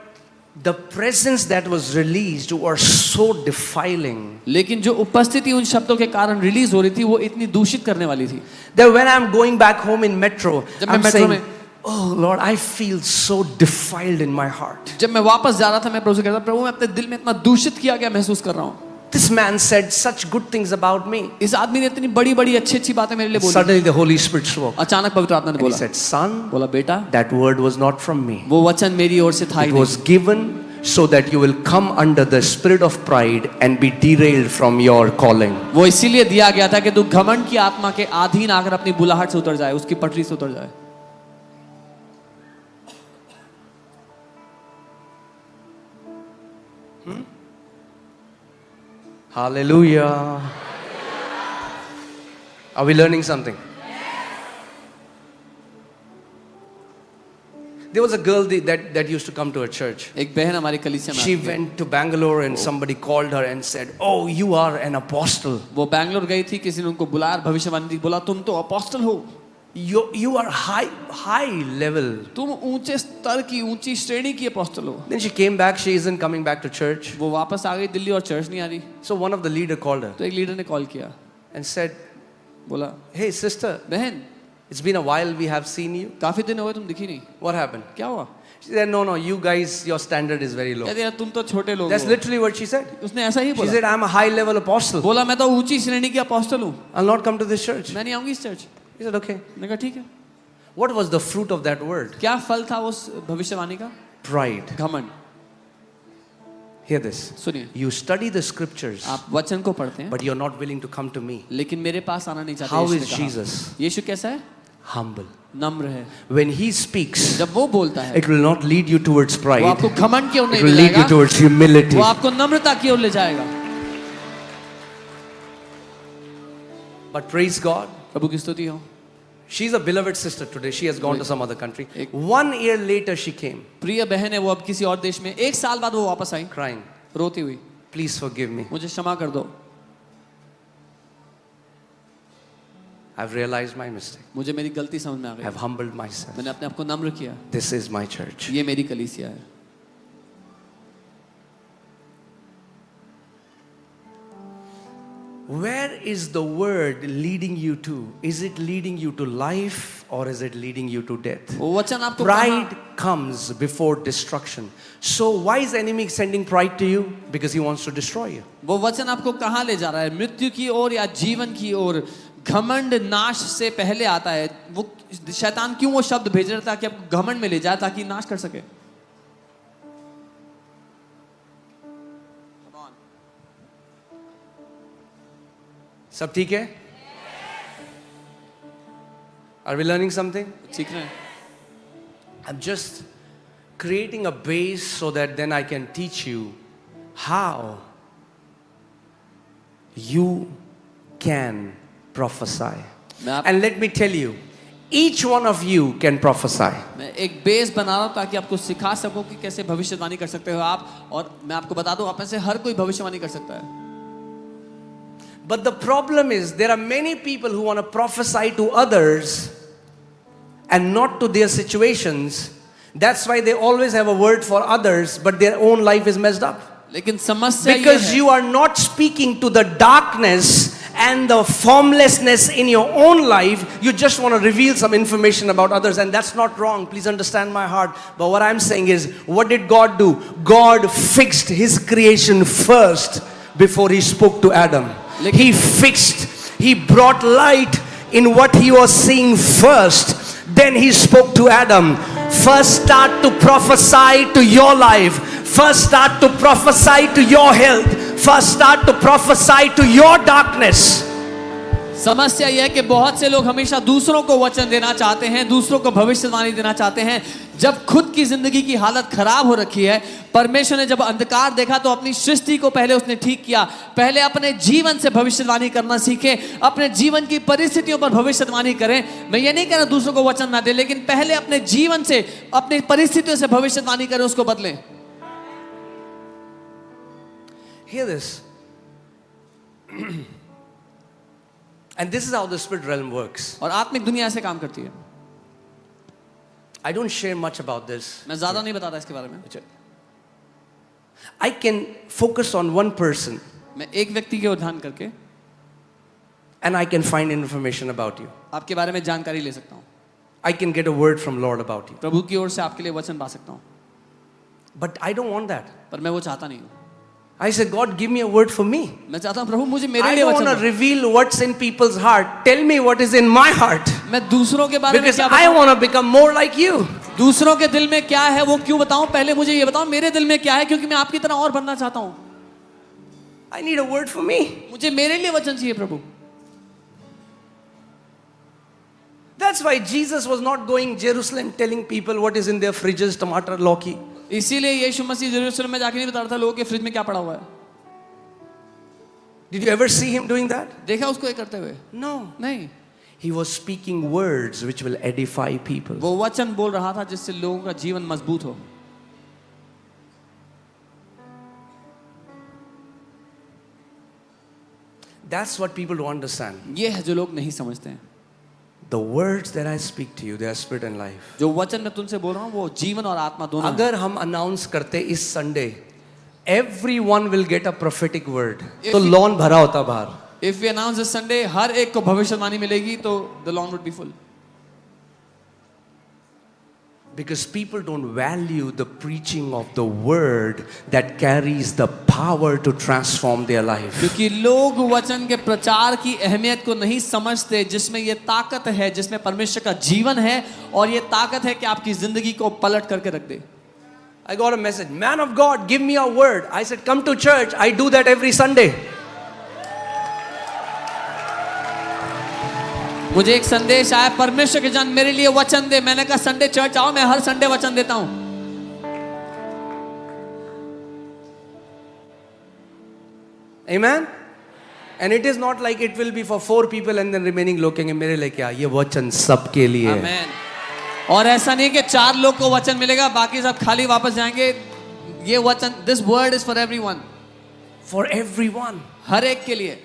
the presence that was released were so defiling. लेकिन जो उपस्थिति उन शब्दों के कारण रिलीज हो रही थी वो इतनी दूषित करने वाली थी। That when I'm going back home in metro, जब I'm मैं saying, metro में, oh Lord, I feel so defiled in my heart. जब मैं वापस जा रहा था, मैं प्रभु से कहता, प्रभु मैं अपने दिल में इतना दूषित किया गया महसूस कर रहा हूँ। This man said such good things about me. इस आदमी ने इतनी बड़ी बड़ी अच्छी अच्छी बातें मेरे लिए बोली। Suddenly the Holy Spirit spoke. अचानक पवित्र आत्मा ने And he बोला, said, son, बोला बेटा, that word was not from me. वो वचन मेरी ओर से था ही It नहीं। was given so that you will come under the spirit of pride and be derailed from your calling. वो इसीलिए दिया गया था कि तू घमंड की आत्मा के अधीन आकर अपनी बुलाहट से उतर जाए, उसकी पटरी से उतर जाए। Hallelujah. Are we learning something? There was a girl that used to come to our church. एक बहन हमारी कलीसिया में She आती थी। went to Bangalore and somebody called her and said, oh, you are an apostle. वो बैंगलोर गई थी, किसी ने उनको बुलाया, भविष्यवाणी दी, बोला तुम तो अपोस्टल हो, You are high level. तुम ऊंचे स्तर की, ऊंची श्रेणी की अपोस्टल हो। Then she came back. She isn't coming back to church. वो वापस आ गई दिल्ली और चर्च नहीं आ रही। So one of the leader called her तो एक लीडर ने कॉल किया, and said, बोला hey sister, बहन it's been a while we have seen you. काफी दिन हो गए तुम दिखी नहीं, What happened? क्या हुआ? She said, no, you guys, your standard is very low. कहते यार तुम तो छोटे लोग That's हो। literally what she said. उसने ऐसा ही She बोला। said, I'm a high level apostle. बोला मैं तो ऊंची श्रेणी की अपोस्टल हूँ, I'll not come to this church. मैं नहीं आऊंगी इस चर्च। He said, okay. मैंने कहा ठीक है। What was the fruit of that word? क्या फल था उस भविष्यवाणी का? Pride. घमंड। Hear this. सुनिए, You study the scriptures, आप वचन को पढ़ते हैं but you're not willing to come to me. लेकिन मेरे पास आना नहीं चाहते। How यीशु is ने कहा। Jesus? यीशु कैसा है? Humble. नम्र है। When he speaks, जब वो बोलता है, it will not lead you towards वो pride. आपको घमंड की ओर It नहीं will ले lead you जाएगा, towards humility. वो आपको नम्रता की ओर ले जाएगा। But praise God. प्रभु की स्तुति हो। She's a beloved sister today. She has gone to some other country. 1 year later she came प्रिय बहन है, वो अब किसी और देश में, 1 साल बाद वो वापस आई crying, रोती हुई, please forgive me. मुझे क्षमा कर दो, I've realized my mistake. मुझे मेरी गलती समझ में आ गई, I've humbled myself. मैंने अपने आप को नम्र किया। This is my church. ये मेरी कलीसिया है। Where is the word leading you to? Is it leading you to life or is it leading you to death? वो वचन आपको Pride comes before destruction. So why is the enemy sending pride to you? Because he wants to destroy you. वो वचन आपको कहाँ ले जा रहा है, मृत्यु की ओर या जीवन की ओर? घमंड नाश से पहले आता है। वो शैतान क्यों वो शब्द भेज रहा था कि आपको घमंड में ले जाए ताकि नाश कर सके? सब ठीक है? Are we learning something? सीख रहे हैं। I'm just creating a base so that then I can teach you how you can prophesy. And let me tell you, each one of you can prophesy. मैं एक base बना रहा हूँ ताकि आपको सिखा सकूं कि कैसे भविष्यवाणी कर सकते हो आप, और मैं आपको बता दूं आप में से हर कोई भविष्यवाणी कर सकता है। But the problem is there are many people who want to prophesy to others and not to their situations. That's why they always have a word for others, but their own life is messed up. लेकिन समस्या ये Because है, you are not speaking to the darkness and the formlessness in your own life. You just want to reveal some information about others, and that's not wrong. Please understand my heart. But what I'm saying is, what did God do? God fixed His creation first before He spoke to Adam. He fixed, He brought light in what he was seeing first. Then He spoke to Adam. First start to prophesy to your life. First start to prophesy to your health. First start to prophesy to your darkness. समस्या यह है कि बहुत से लोग हमेशा दूसरों को वचन देना चाहते हैं, दूसरों को भविष्यवाणी देना चाहते हैं, जब खुद की जिंदगी की हालत खराब हो रखी है। परमेश्वर ने जब अंधकार देखा तो अपनी सृष्टि को पहले उसने ठीक किया। पहले अपने जीवन से भविष्यवाणी करना सीखे, अपने जीवन की परिस्थितियों पर भविष्यवाणी करें। मैं ये नहीं कह रहा दूसरों को वचन ना दे, लेकिन पहले अपने जीवन से, अपनी परिस्थितियों से भविष्यवाणी करें, उसको बदलें। Hear this. And this is how the spirit realm works. और आत्मिक दुनिया ऐसे काम करती है। I don't share much about this. मैं ज्यादा नहीं बताता इसके बारे में। I can focus on one person मैं एक व्यक्ति के ओर ध्यान करके and I can find information about you. आपके बारे में जानकारी ले सकता हूँ। I can get a word from Lord about you. प्रभु की ओर से आपके लिए वचन पा सकता हूँ। But I don't want that. पर मैं वो चाहता नहीं हूँ। I said, God, give me a word for me. मैं चाहता हूँ प्रभु मुझे मेरे I लिए don't वचन want to दो। reveal what's in people's heart. Tell me what is in my heart. मैं दूसरों के बारे में Because क्या I बताऊँ? want to become more like you. दूसरों के दिल में क्या है वो क्यों बताऊं? पहले मुझे ये बताओ मेरे दिल में क्या है, क्योंकि मैं आपकी तरह और बनना चाहता हूं। I need a word for me. मुझे मेरे लिए वचन चाहिए प्रभु। That's why Jesus was not going Jerusalem telling people what is in their fridges, tomato, lawki. इसीलिए यीशु मसीह यरूशलेम में जाके नहीं बता रहा था लोगों के फ्रिज में क्या पड़ा हुआ है। Did you ever see him doing that? देखा उसको ये करते हुए? No. नहीं। He was speaking words which will edify people. वो वचन बोल रहा था जिससे लोगों का जीवन मजबूत हो। That's what people don't understand. ये है जो लोग नहीं समझते हैं। The words that I speak to you, they are spirit and life. जो वचन मैं तुमसे बोल रहा हूँ वो जीवन और आत्मा दोनों हैं। अगर हम अनाउंस करते इस Sunday, everyone will get a prophetic word. तो लॉन भरा होता बाहर। If we announce this Sunday, हर एक को भविष्यवाणी मिलेगी तो the lawn would be full. Because people don't value the preaching of the word that carries the power to transform their life. क्योंकि लोग वचन के प्रचार की अहमियत को नहीं समझते, जिसमें ये ताकत है, जिसमें परमेश्वर का जीवन है, और ये ताकत है कि आपकी जिंदगी को पलट करके रख दे। I got a message, man of God, give me a word. I said, come to church. I do that every Sunday. मुझे एक संदेश आया, परमेश्वर के जन मेरे लिए वचन दे। मैंने कहा संडे चर्च आओ, मैं हर संडे वचन देता हूं। Amen? And it is not like it will be for 4 people and then remaining लोग कहेंगे मेरे लिए क्या, ये वचन सबके लिए है। आमेन। और ऐसा नहीं कि 4 लोग को वचन मिलेगा, बाकी सब खाली वापस जाएंगे। ये वचन, this word is for everyone. For everyone. हर एक के लिए।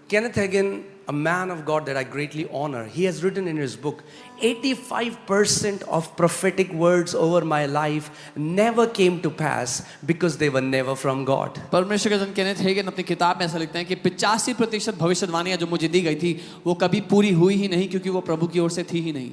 Kenneth Hagin a man of God that I greatly honor, he has written in his book, 85% of prophetic words over my life never came to pass because they were never from God. परमेश्वर के जन Kenneth Hagin अपनी किताब में ऐसा लिखते हैं कि 85% भविष्यवाणियां जो मुझे दी गई थी वो कभी पूरी हुई ही नहीं क्योंकि वो प्रभु की ओर से थी ही नहीं.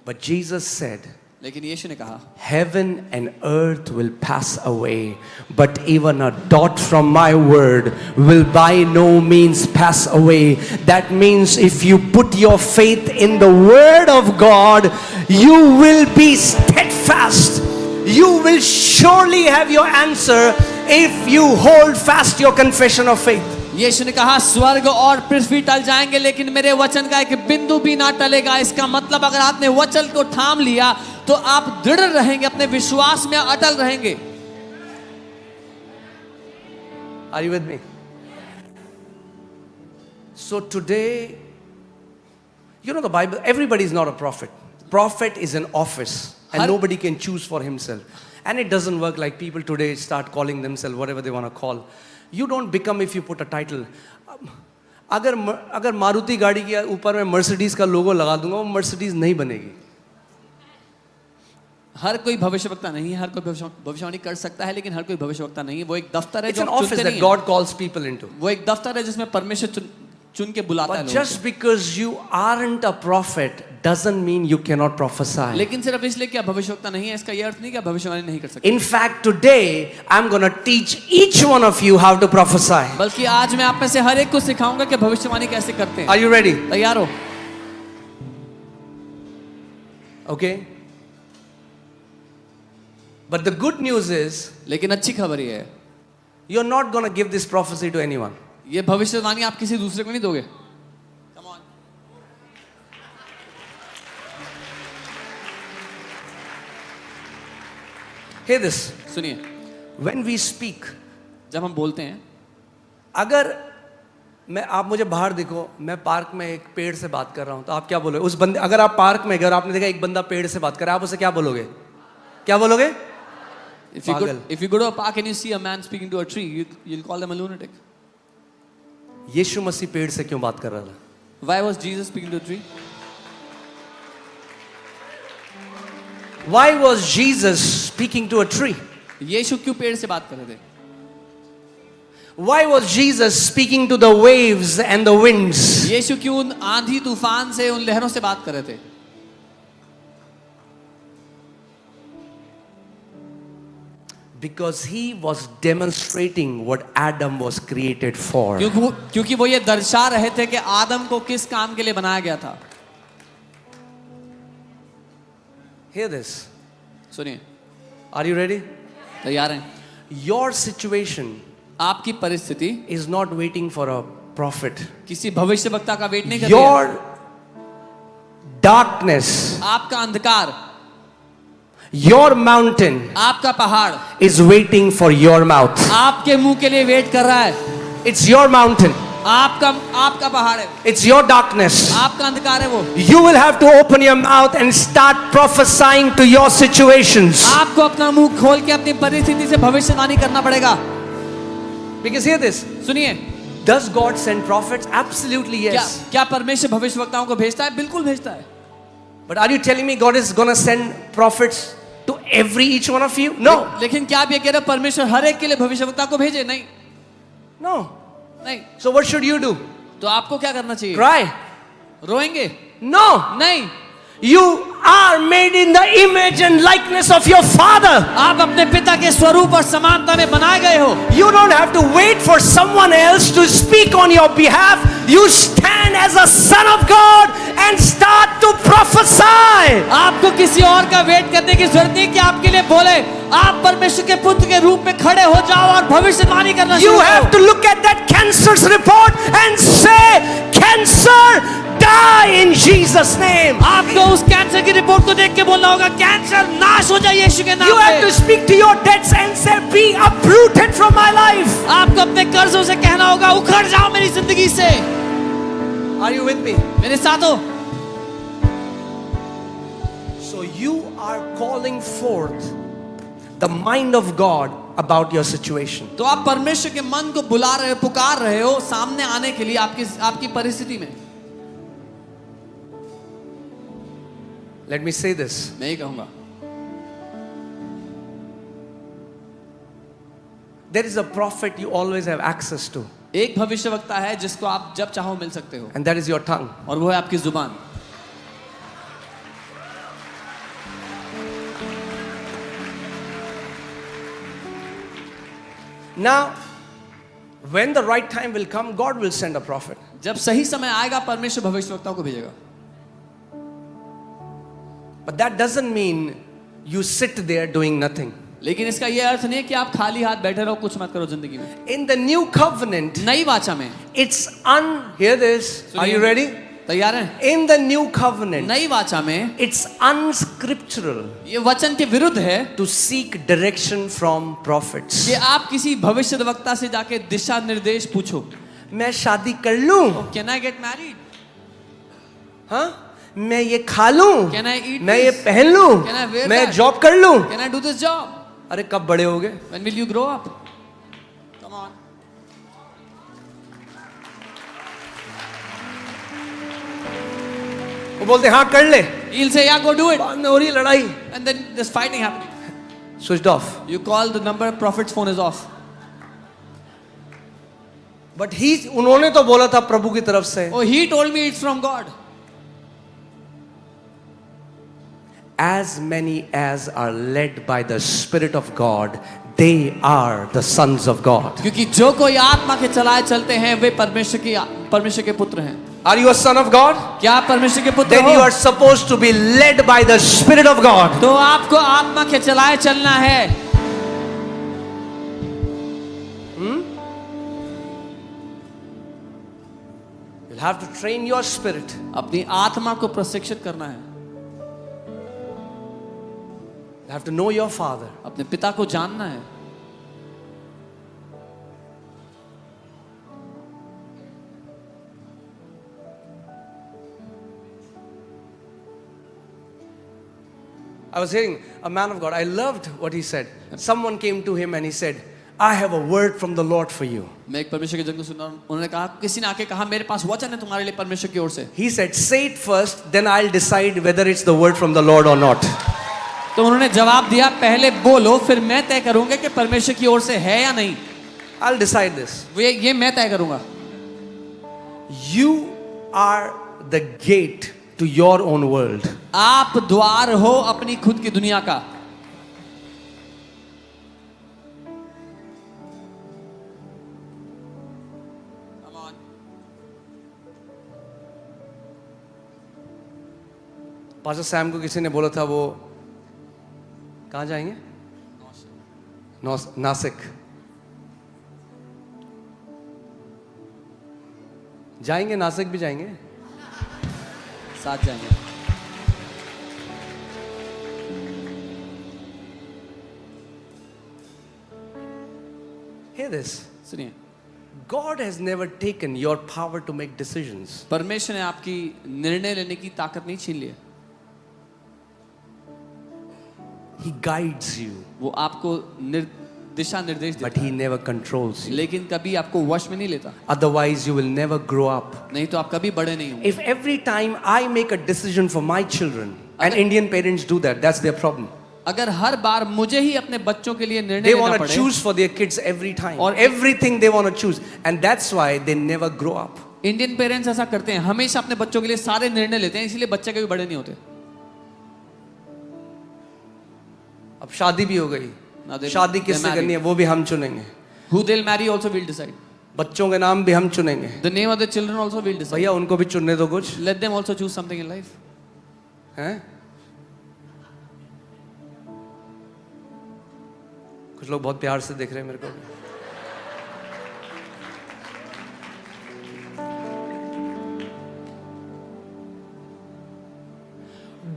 But Jesus said, लेकिन यीशु ने कहा, heaven and earth will pass away, but even a dot from my word will by no means pass away. That means if you put your faith in the word of God, you will be steadfast. You will surely have your answer if you hold fast your confession of faith. यीशु ने कहा स्वर्ग और पृथ्वी टल जाएंगे लेकिन मेरे वचन का एक बिंदु भी ना टलेगा. इसका मतलब अगर आपने वचन को थाम लिया तो आप दृढ़ रहेंगे, अपने विश्वास में अटल रहेंगे. Are you with me? So today, you know the Bible, everybody is not a prophet. Prophet is an office and nobody can choose for himself. And it doesn't work like people today start calling themselves whatever they want to call. You don't become if you put a title. अगर मारुति गाड़ी के ऊपर मैं Mercedes का लोगो लगा दूंगा वो Mercedes नहीं बनेगी. हर कोई भविष्यवक्ता नहीं है, हर कोई भविष्यवाणी कर सकता है लेकिन हर कोई भविष्यवक्ता नहीं है. वो एक दफ्तर है जो चुनते नहीं है. God calls people into. वो एक दफ्तर है जिसमें परमेश्वर चुन के बुलाता है. But just because you aren't a prophet doesn't mean you cannot prophesy. लेकिन सिर्फ इसलिए कि आप भविष्यवक्ता नहीं है इसका ये अर्थ नहीं कि आप भविष्यवाणी नहीं कर सकते. In fact, today I'm going to teach each one of you how to prophesy. बल्कि आज मैं आप में से हर एक को सिखाऊंगा कि भविष्यवाणी कैसे करते हैं. Are you ready? तैयार हो? Okay. But the good news is, लेकिन अच्छी खबर ये है, you're not going to give this prophecy to anyone. ये भविष्यवाणी आप किसी दूसरे को नहीं दोगे. Come on. Hear this. सुनिए, When we speak, जब हम बोलते हैं, अगर आप मुझे बाहर देखो, मैं पार्क में एक पेड़ से बात कर रहा हूं तो आप क्या बोलोगे? उस बंदे, अगर आप पार्क में गए और आपने देखा एक बंदा पेड़ से बात कर रहा है, आप उसे क्या बोलोगे? क्या बोलोगे? If you go to a park and you see a man speaking to a tree, you'll call them a lunatic. यीशु मसीह पेड़ से क्यों बात कर रहा था? Why was Jesus speaking to a tree? Why was Jesus speaking to a tree? यीशु क्यों पेड़ से बात कर रहे थे? Why was Jesus speaking to the waves and the winds? यीशु क्यों उन आंधी तूफान से, उन लहरों से बात कर रहे थे? Because he was demonstrating what Adam was created for. क्योंकि वो ये दर्शा रहे थे कि आदम को किस काम के लिए बनाया गया था. Hear this. सुनिए, Are you ready? तैयार हैं? Your situation आपकी परिस्थिति is not waiting for a prophet. किसी भविष्यवक्ता का वेट नहीं कर रही है. Your darkness, आपका अंधकार, your mountain आपका पहाड़ is waiting for your mouth. आपके मुंह के लिए वेट कर रहा है. It's your mountain. आपका पहाड़ है. It's your darkness. आपका अंधकार है वो. You will have to open your mouth and start prophesying to your situations. आपको अपना मुंह खोल के अपनी परिस्थिति से भविष्यवाणी करना पड़ेगा. Because hear this. सुनिए, Does God send prophets? Absolutely yes. क्या परमेश्वर भविष्यवक्ताओं को भेजता है? बिल्कुल भेजता है. But are you telling me God is going to send prophets to each one of you? No. लेकिन क्या आप ये कह रहे हैं परमेश्वर हर एक के लिए भविष्यवक्ता को भेजे? नहीं. No. नहीं. So what should you do? तो आपको क्या करना चाहिए? Cry? रोएंगे? No. नहीं. You are made in the image and likeness of your Father. आप अपने पिता के स्वरूप और समानता में बनाए गए हो. You don't have to wait for someone else to speak on your behalf. You stand as a son of God and start to prophesy. आपको किसी और का वेट करने की जरूरत नहीं कि आपके लिए बोले. आप परमेश्वर के पुत्र के रूप में खड़े हो जाओ और भविष्यवाणी करना शुरू करो. You have to look at that cancer's report and say, cancer, die in Jesus' name. आपको उस कैंसर की रिपोर्ट को देख के बोलना होगा, कैंसर नाश हो जाए यीशु के नाम You पे. have to speak to your debts and say, be uprooted from my life. आपको अपने कर्जों से कहना होगा, उखड़ जाओ मेरी जिंदगी से. Are you with me? मेरे साथ हो? So you are calling forth the mind of God about your situation. तो आप परमेश्वर के मन को बुला रहे हो, पुकार रहे हो सामने आने के लिए आपकी परिस्थिति में। Let me say this. मैं ही कहूंगा, There is a prophet you always have access to, एक भविष्यवक्ता है जिसको आप जब चाहो मिल सकते हो, and that is your tongue. और वो है आपकी जुबान। Now, when the right time will come, God will send a prophet. जब सही समय आएगा परमेश्वर भविष्यवक्ताओं को भेजेगा। But that doesn't mean you sit there doing nothing. लेकिन इसका ये अर्थ नहीं है कि आप खाली हाथ बैठे रहो, कुछ मत करो जिंदगी में। In the new covenant, नई वाचा में, hear this. Are you ready? तैयार हैं? In the new covenant, नई वाचा में it's unscriptural ये वचन के विरुद्ध है to seek direction from prophets. कि आप किसी भविष्यवक्ता से जाके दिशा निर्देश पूछो। मैं शादी कर लूं? Can I get married? हाँ? मैं ये खा लूं? Can I eat मैं ये this? पहन लूं? Can I wear मैं that? जॉब कर लूं? Can I do this job? अरे कब बड़े होगे? When will you grow up? Come on. वो बोलते हाँ कर ले। He'll say, yeah, go do it. बाद में हो रही लड़ाई। And then there's fighting happening. Switched off. You call the number, prophet's phone is off. But उन्होंने तो बोला था प्रभु की तरफ से। Oh, he told me it's from God. As many as are led by the Spirit of God, they are the sons of God. क्योंकि जो कोई आत्मा के चलाए चलते हैं वे परमेश्वर के पुत्र हैं। Are you a son of God? क्या आप परमेश्वर के पुत्र Then you हो? are supposed to be led by the Spirit of God. तो आपको आत्मा के चलाए चलना है। You'll have to train your spirit. अपनी आत्मा को प्रशिक्षित करना है। You have to know your Father. अपने पिता को जानना है। I was hearing a man of God. I loved what he said. Someone came to him and he said, I have a word from the Lord for you. मैं एक परमेश्वर के जन को सुना, उन्होंने कहा, किसी ने आके कहा मेरे पास वचन है तुम्हारे लिए परमेश्वर की ओर से। He said, say it first, then I'll decide whether it's the word from the Lord or not. तो उन्होंने जवाब दिया, पहले बोलो फिर मैं तय करूंगा कि परमेश्वर की ओर से है या नहीं। I'll decide this. ये मैं तय करूंगा। You are the gate to your own world. आप द्वार हो अपनी खुद की दुनिया का। पास्टर सैम को किसी ने बोला था वो कहाँ जाएंगे? नासिक। जाएंगे, नासिक भी जाएंगे, साथ जाएंगे। Hear this. सुनिए, God has never taken your power to make decisions. परमेश्वर ने आपकी निर्णय लेने की ताकत नहीं छीन ली है। He guides you, वो आपको दिशा निर्देश but देता He है, never controls you. लेकिन कभी आपको वश में नहीं लेता। Otherwise, you will never grow up. नहीं तो आप कभी बड़े नहीं होंगे। If every time I make a decision for my children, and Indian parents do that, that's their problem. अगर हर बार मुझे ही अपने बच्चों के लिए निर्णय They लेना want to पड़े, choose for their kids every time, और everything they want to choose, and that's why they never grow up. Indian parents ऐसा करते हैं, हमेशा अपने बच्चों के लिए सारे निर्णय लेते हैं, इसलिए बच्चे कभी बड़े नहीं होते। अब शादी भी हो गई, Now they- शादी they're किससे married. करनी है वो भी हम चुनेंगे, Who they'll marry also will decide. बच्चों के नाम भी हम चुनेंगे। The name of the children also will decide. भैया उनको भी चुनने दो कुछ, Let them also choose something in life. हैं? कुछ लोग बहुत प्यार से देख रहे हैं मेरे को।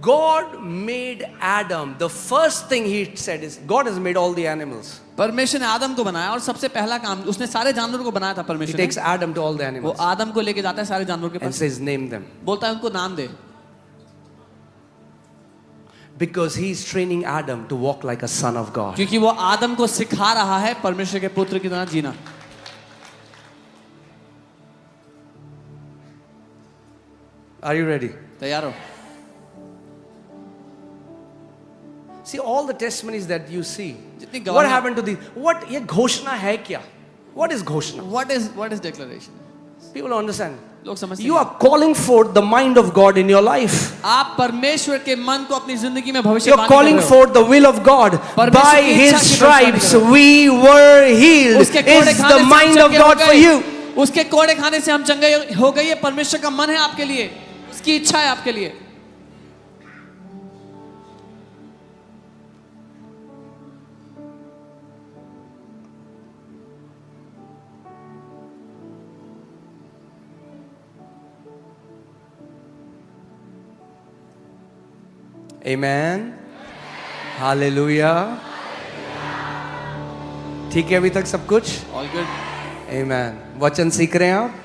God made Adam. The first thing he said is, God has made all the animals. परमेश्वर ने आदम को बनाया और सबसे पहला काम उसने सारे जानवरों को बनाया था। He परमेश्वर takes ने Adam to all the वो animals आदम को लेके जाता है सारे जानवरों के and pass, says, name them. बोलता है उनको नाम दे। Because he's training Adam to walk like a son of God. क्योंकि वो आदम को सिखा रहा है परमेश्वर के पुत्र की तरह जीना. Are you ready? तैयार हो? See all the testimonies that you see. जितनी What गवाहियां- happened to these? What ये घोषणा है क्या? What is घोषणा? What is declaration? People don't understand. लोग समझते You हैं. are calling forth the mind of God in your life. आप परमेश्वर के मन को अपनी जिंदगी में भविष्य You're calling forth the will of God. By His stripes we were healed. उसके कोड़े Is खाने the से हम mind of चंगे हो God for गए. you. उसके कोड़े खाने से हम चंगे हो गए. ये परमेश्वर का मन है आपके लिए. उसकी इच्छा है आपके लिए. Amen. Hallelujah. ठीक है अभी तक सब कुछ? All good. Amen. वचन सीख रहे हैं आप?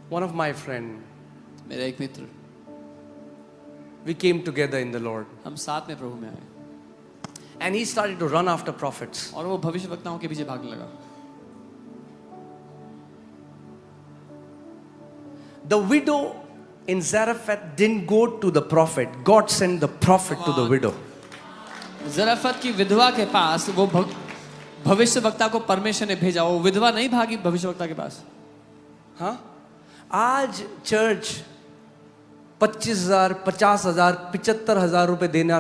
One of my friend, मेरा एक मित्र, we came together in the Lord, हम साथ में प्रभु में आए and he started to run after prophets. और वो भविष्यवक्ताओं के पीछे भागने लगा. The widow in Zarephath didn't go to the prophet. God sent the prophet to the widow. ज़रफ़त की विधवा के पास वो भविष्यवक्ता को परमेश्वर ने भेजा. वो विधवा नहीं भागी भविष्यवक्ता के पास. हाँ? आज चर्च 25,000, 50,000, 75,000 रुपए देना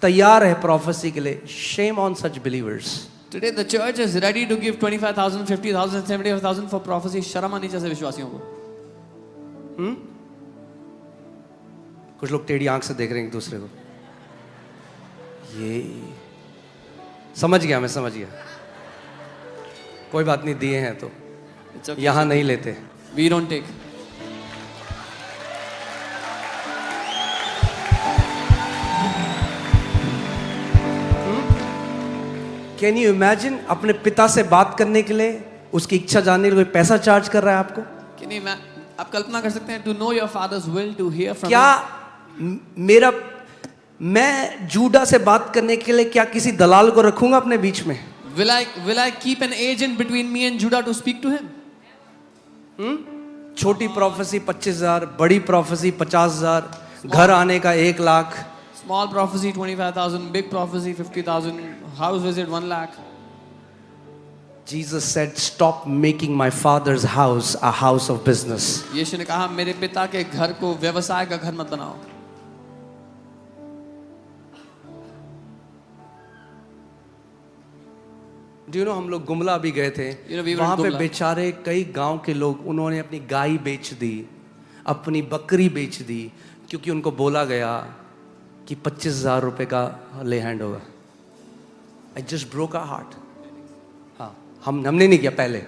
तैयार है प्रोफेसी के लिए. Shame on such believers. Today the church is ready to give 25,000, 50,000, 75,000 for prophecy. शर्म आनी चाहिए विश्वासियों को. कुछ लोग टेढ़ी आंख से देख रहे हैं एक दूसरे को. ये समझ गया, मैं समझ गया. कोई बात नहीं, दिए हैं तो It's okay. यहाँ नहीं लेते. We don't take. Can you imagine अपने पिता से बात करने के लिए उसकी इच्छा जानने के लिए कोई पैसा चार्ज कर रहा है आपको? कि नहीं, आप कल्पना कर सकते हैं to know your father's will, to hear from क्या मैं जूडा से बात करने के लिए क्या किसी दलाल को रखूंगा अपने बीच में? will I keep an agent between me and Judah to speak to him? छोटी प्रोफेसी 25,000, बड़ी प्रोफेसी 50,000, घर आने का 1 lakh. Small prophecy 25,000, big prophecy 50,000, house visit 1 lakh. Jesus said, stop making my father's house a house of business. यीशु ने कहा मेरे पिता के घर को व्यवसाय का घर मत बनाओ. Do you know, हम लोग गुमला भी गए थे. You know, we were in वहाँ पे Gumla. बेचारे कई गांव के लोग, उन्होंने अपनी गाय बेच दी, अपनी बकरी बेच दी, क्योंकि उनको बोला गया कि 25,000 रुपए का ले हैंड होगा. I just broke our heart. हाँ, हमने नहीं किया पहले.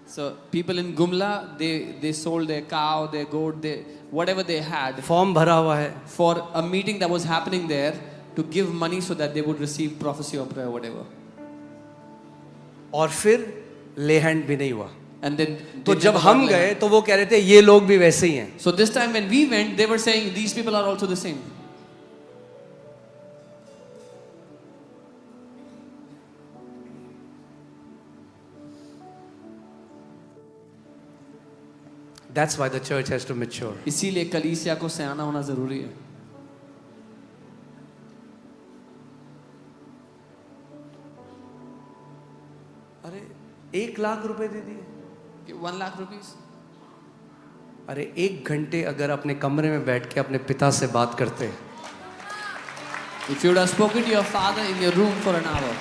So people in Gumla, they sold their cow, their goat, whatever they had form भरा हुआ है. for a meeting that was happening there to give money so that they would receive prophecy or prayer, whatever. और फिर ले hand भी नहीं हुआ. And then तो they जब never हम got गए land. तो वो कह रहे थे ये लोग भी वैसे ही हैं. So this time when we went, they were saying these people are also the same. That's why the church has to mature. इसीलिए कलीसिया को सयाना होना जरूरी है. अरे 1 लाख रुपए दे दिए. 1 lakh rupees. अरे 1 घंटे अगर अपने कमरे में बैठ के अपने पिता से बात करते, If you would have spoken to your father in your room for an hour.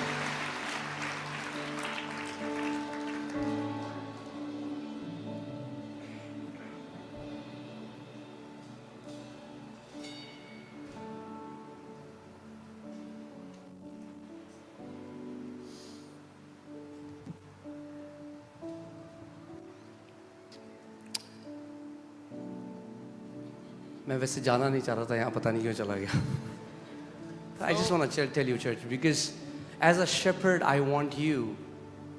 मैं वैसे जाना नहीं चाह रहा था यहाँ, पता नहीं क्यों चला गया. I just want to tell you church, because As a shepherd, I want you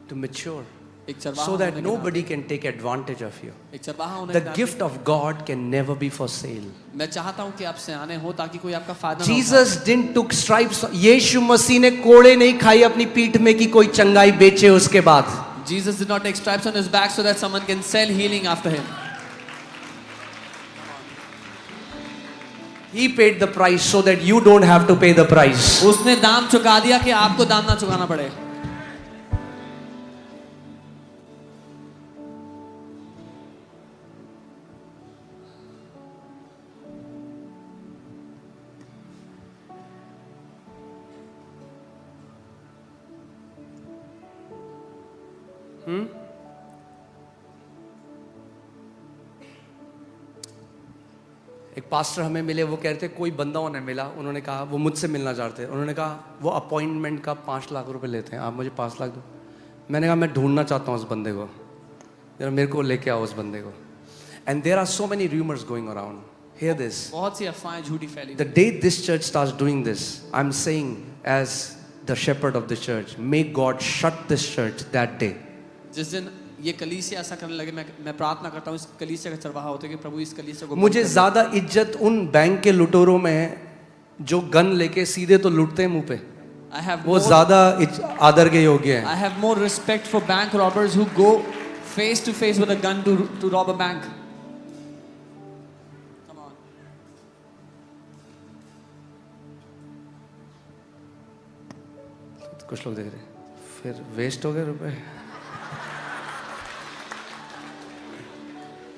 to mature एक चरवाहा so that होने के nobody can take advantage of you. नाते- एक चरवाहा होने The के नाते gift of God can never be for sale. मैं चाहता हूं कि आप सियाने हो ताकि कोई आपका फायदा ना Jesus didn't took stripes. यीशु मसीह ने कोड़े नहीं खाई अपनी पीठ में कि कोई चंगाई बेचे उसके बाद. उठाए। Jesus did not take stripes on his back so that someone can sell healing after him. He paid the price so that you don't have to pay the price. उसने दाम चुका दिया कि आपको दाम ना चुकाना पड़े. एक पास्टर हमें मिले, वो कह रहे थे कोई बंदा उन्हें मिला, उन्होंने कहा वो मुझसे मिलना चाहते हैं, उन्होंने कहा वो अपॉइंटमेंट का 5 लाख रुपए लेते हैं, आप मुझे 5 लाख दो. मैंने कहा मैं ढूंढना चाहता हूँ उस बंदे को, जरा मेरे को लेके आओ उस बंदे को. And there are so many rumours going around. Hear this, बहुत सी अफवाहें झूठी फैली. the day this church starts doing this, I'm saying as the shepherd of the church, may God shut this church that day. जिस दिन ये कलीसिया ऐसा करने लगे, मैं प्रार्थना करता हूँ इस कलीसिया का चरवाहा होते कि प्रभु इस कलीसिया को मुझे ज्यादा इज्जत उन बैंक के लुटेरों में है जो गन लेके सीधे तो लूटते हैं मुंह पे, I have वो more, ज्यादा आदर के योग्य I है. have more respect for bank robbers who go face to face with a gun to rob a bank. Come on. कुछ लोग देख रहे हैं, फिर वेस्ट हो गए रुपए.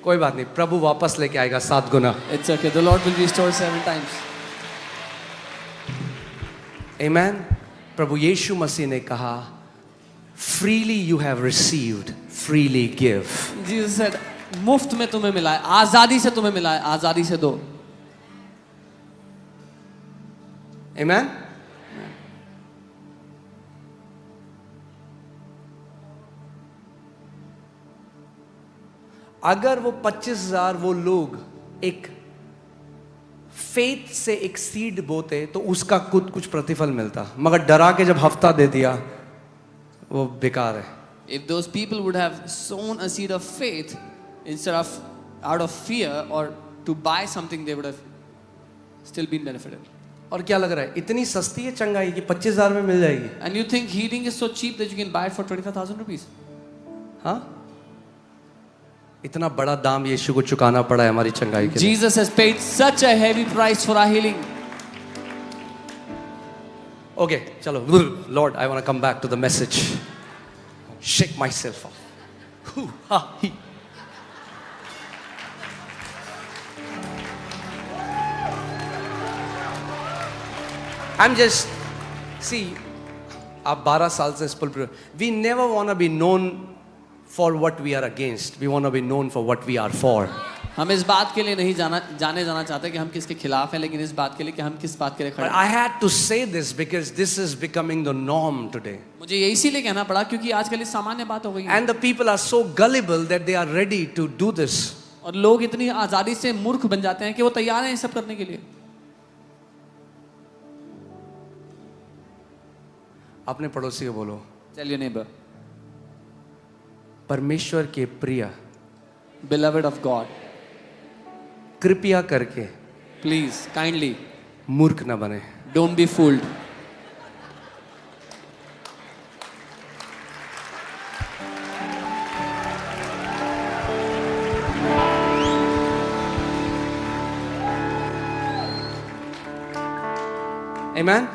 कोई बात नहीं, प्रभु वापस लेके आएगा 7 गुना. It's okay. The Lord will restore 7 times. Amen. प्रभु यीशु मसीह ने कहा, freely you have received, freely give. Jesus said, मुफ्त में तुम्हें मिला है, आजादी से तुम्हें मिला है, आजादी से दो. Amen. अगर वो 25,000 वो लोग एक फेथ से एक सीड बोते तो उसका कुछ प्रतिफल मिलता, मगर डरा के जब हफ्ता दे दिया वो बेकार है. If those people would have sown a seed of faith instead of out of fear or to buy something, they would have still been benefited. और क्या लग रहा है, इतनी सस्ती है चंगाई कि 25,000 में मिल जाएगी? And you think healing is so cheap that you can buy it for 25,000 rupees? हाँ, इतना बड़ा दाम यीशु को चुकाना पड़ा है हमारी चंगाई के लिए. Jesus has paid such a heavy price for our healing. Okay, चलो. Lord, I want to come back to the message. Shake myself off. Hoo, ha, he. I'm just, see, आप 12 साल से इस पर, we never want to be known for what we are against. We want to be known for what we are for. हम इस बात के लिए नहीं जाने जाना चाहते कि हम किसके खिलाफ हैं, लेकिन इस बात के लिए कि हम किस बात के लिए खड़े But हैं. I had to say this because this is becoming the norm today. मुझे ये इसीलिए कहना पड़ा क्योंकि आजकल ये सामान्य बात हो गई है. And the people are so gullible that they are ready to do this. और लोग इतनी आजादी से मूर्ख बन जाते हैं कि वो तैयार हैं ये सब करने के लिए. अपने पड़ोसी को बोलो, Tell your neighbor, परमेश्वर के प्रिय, beloved of God, कृपया करके please, kindly, मूर्ख न बने. don't be fooled. Amen.